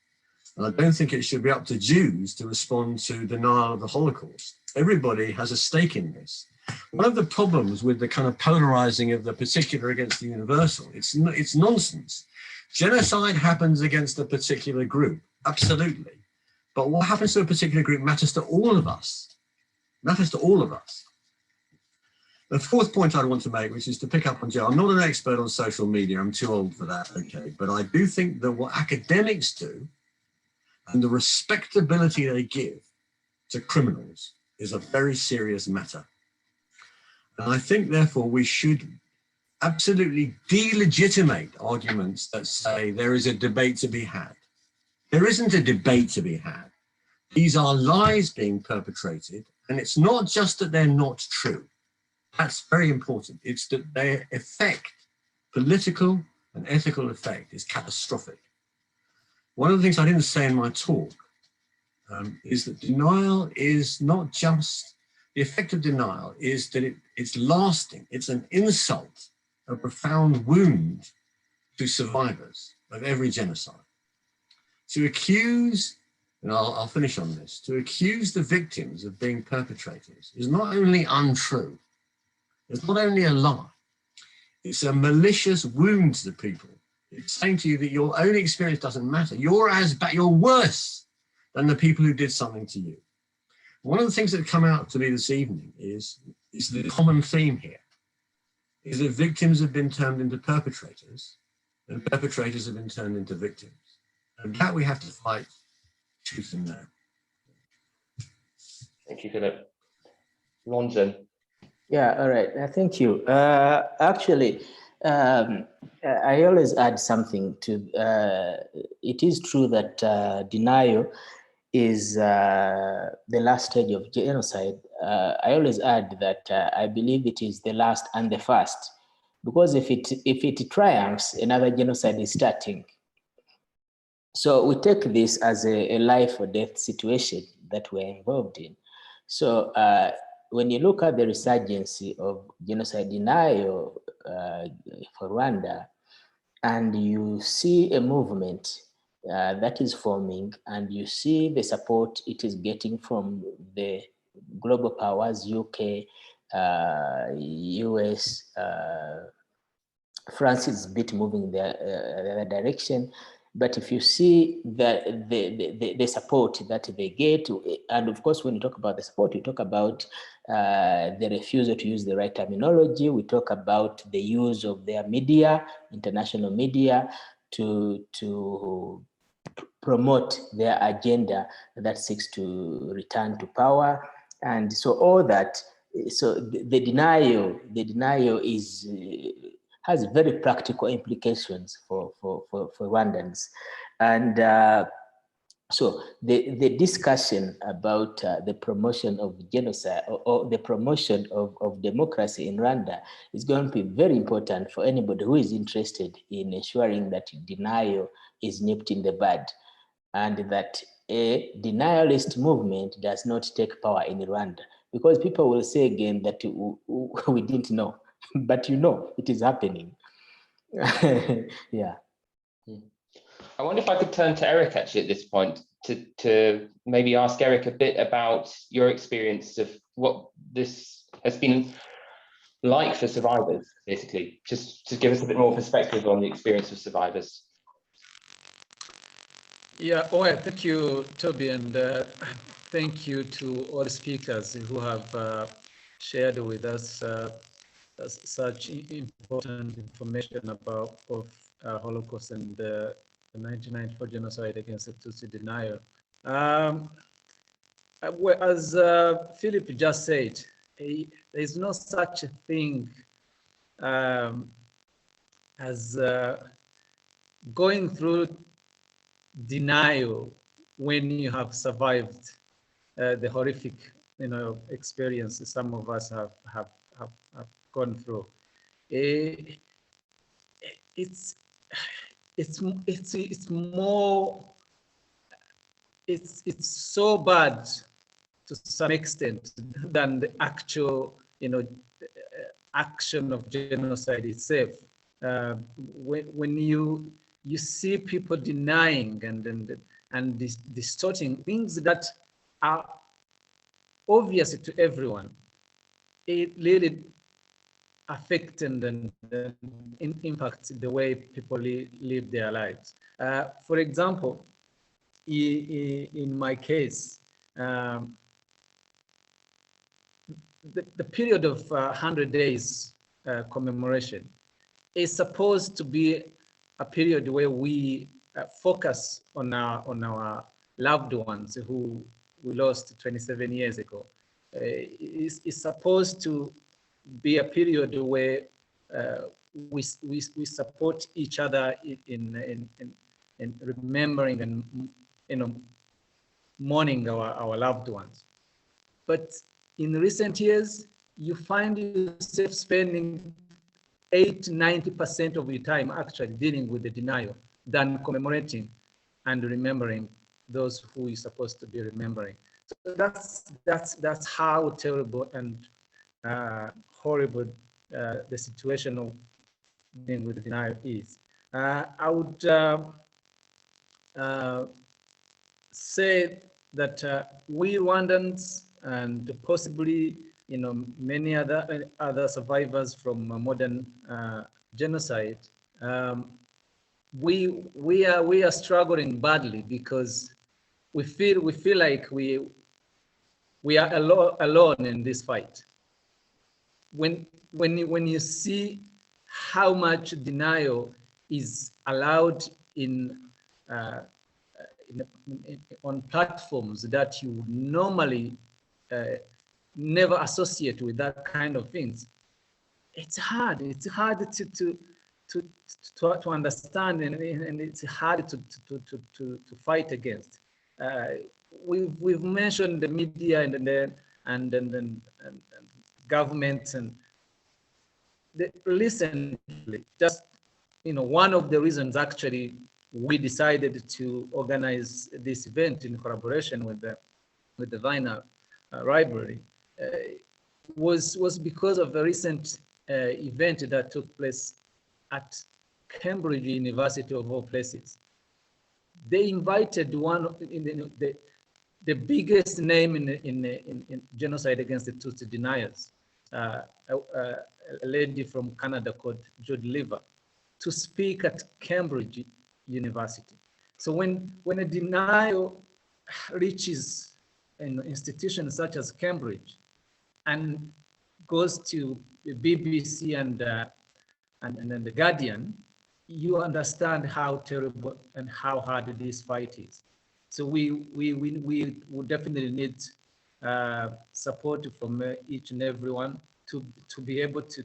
And I don't think it should be up to Jews to respond to denial of the Holocaust. Everybody has a stake in this. One of the problems with the kind of polarizing of the particular against the universal, it's nonsense. Genocide happens against a particular group, absolutely. But what happens to a particular group matters to all of us. Matters to all of us. The fourth point I want to make, which is to pick up on Joe, I'm not an expert on social media, I'm too old for that, okay. But I do think that what academics do and the respectability they give to criminals is a very serious matter. And I think, therefore, we should absolutely delegitimate arguments that say there is a debate to be had. There isn't a debate to be had. These are lies being perpetrated, and it's not just that they're not true. That's very important. It's that their effect, political and ethical effect, is catastrophic. One of the things I didn't say in my talk is that denial is not just, the effect of denial is that it's lasting. It's an insult, a profound wound to survivors of every genocide. To accuse, and I'll finish on this, to accuse the victims of being perpetrators is not only untrue, it's not only a lie, it's a malicious wound to the people. It's saying to you that your own experience doesn't matter. You're worse than the people who did something to you. One of the things that have come out to me this evening is the common theme here, is that victims have been turned into perpetrators and perpetrators have been turned into victims. And that we have to fight tooth and nail. Thank you, Philip. London. Yeah, all right. Thank you. Actually, I always add something to. It is true that denial is the last stage of genocide. I always add that I believe it is the last and the first, because if it triumphs, another genocide is starting. So we take this as a life or death situation that we're involved in. So when you look at the resurgence of genocide denial for Rwanda, and you see a movement that is forming, and you see the support it is getting from the global powers, UK, US, France is a bit moving the direction. But if you see the support that they get, and of course, when you talk about the support, you talk about the refusal to use the right terminology. We talk about the use of their media, international media, to promote their agenda that seeks to return to power. And so all that, so the denial is has very practical implications for Rwandans. And so the discussion about the promotion of genocide or the promotion of democracy in Rwanda is going to be very important for anybody who is interested in ensuring that denial is nipped in the bud, and that a denialist movement does not take power in Rwanda. Because people will say again that we didn't know, but you know it is happening. Yeah. I wonder if I could turn to Eric actually at this point to maybe ask Eric a bit about your experience of what this has been like for survivors, basically, just to give us a bit more perspective on the experience of survivors. Yeah, well, thank you, Toby, and thank you to all the speakers who have shared with us such important information about both Holocaust and the 1994 genocide against the Tutsi denial. As Philip just said, there is no such a thing as going through denial when you have survived the horrific, experience some of us have gone through. It's so bad to some extent than the actual, action of genocide itself. When you see people denying and distorting things that are obvious to everyone, it really affects and impacts the way people live their lives. For example, in my case, the period of 100 days commemoration is supposed to be a period where we focus on our loved ones who we lost 27 years ago. It's supposed to be a period where we support each other in remembering and mourning our loved ones. But in recent years, you find yourself spending 80–90% of your time actually dealing with the denial than commemorating and remembering those who you're supposed to be remembering. So that's how terrible and horrible the situation of dealing with the denial is. I would say that we Rwandans and possibly many other survivors from modern genocide we are struggling badly because we feel like we are alone in this fight. When you see how much denial is allowed on platforms that you would normally never associate with that kind of things, it's hard to understand, and it's hard to fight against. We've mentioned the media and government, and recently, just one of the reasons actually we decided to organize this event in collaboration with the Vinyl Library was because of a recent event that took place at Cambridge University, of all places. They invited one of the biggest name in genocide against the Tutsi deniers, a lady from Canada called Jude Lever, to speak at Cambridge University. So when a denial reaches an institution such as Cambridge and goes to the BBC and then the Guardian, you understand how terrible and how hard this fight is. So we would definitely need support from each and everyone to be able to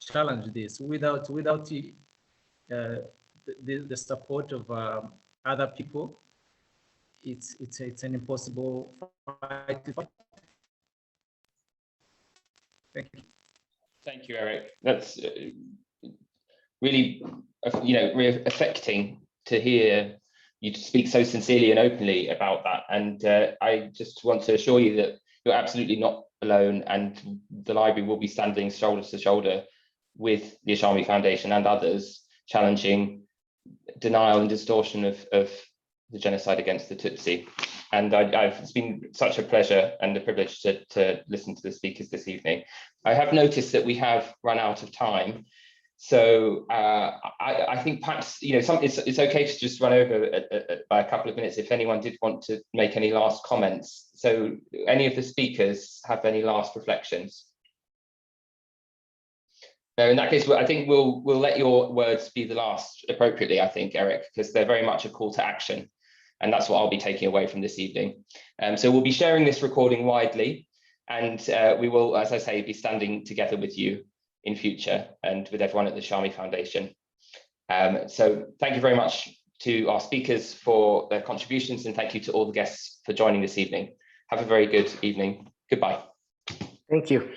challenge this. Without the support of other people, it's an impossible fight to fight. Thank you. Thank you, Eric. That's really, really affecting to hear you speak so sincerely and openly about that. And I just want to assure you that you're absolutely not alone, and the library will be standing shoulder to shoulder with the Ishami Foundation and others challenging denial and distortion of the genocide against the Tutsi. And it's been such a pleasure and a privilege to listen to the speakers this evening. I have noticed that we have run out of time. So I think perhaps it's okay to just run over by a couple of minutes if anyone did want to make any last comments. So any of the speakers have any last reflections? No, in that case, I think we'll let your words be the last appropriately, I think, Eric, because they're very much a call to action. And that's what I'll be taking away from this evening. So we'll be sharing this recording widely, and we will, as I say, be standing together with you in future and with everyone at the Ishami Foundation. So thank you very much to our speakers for their contributions, and thank you to all the guests for joining this evening. Have a very good evening. Goodbye. Thank you.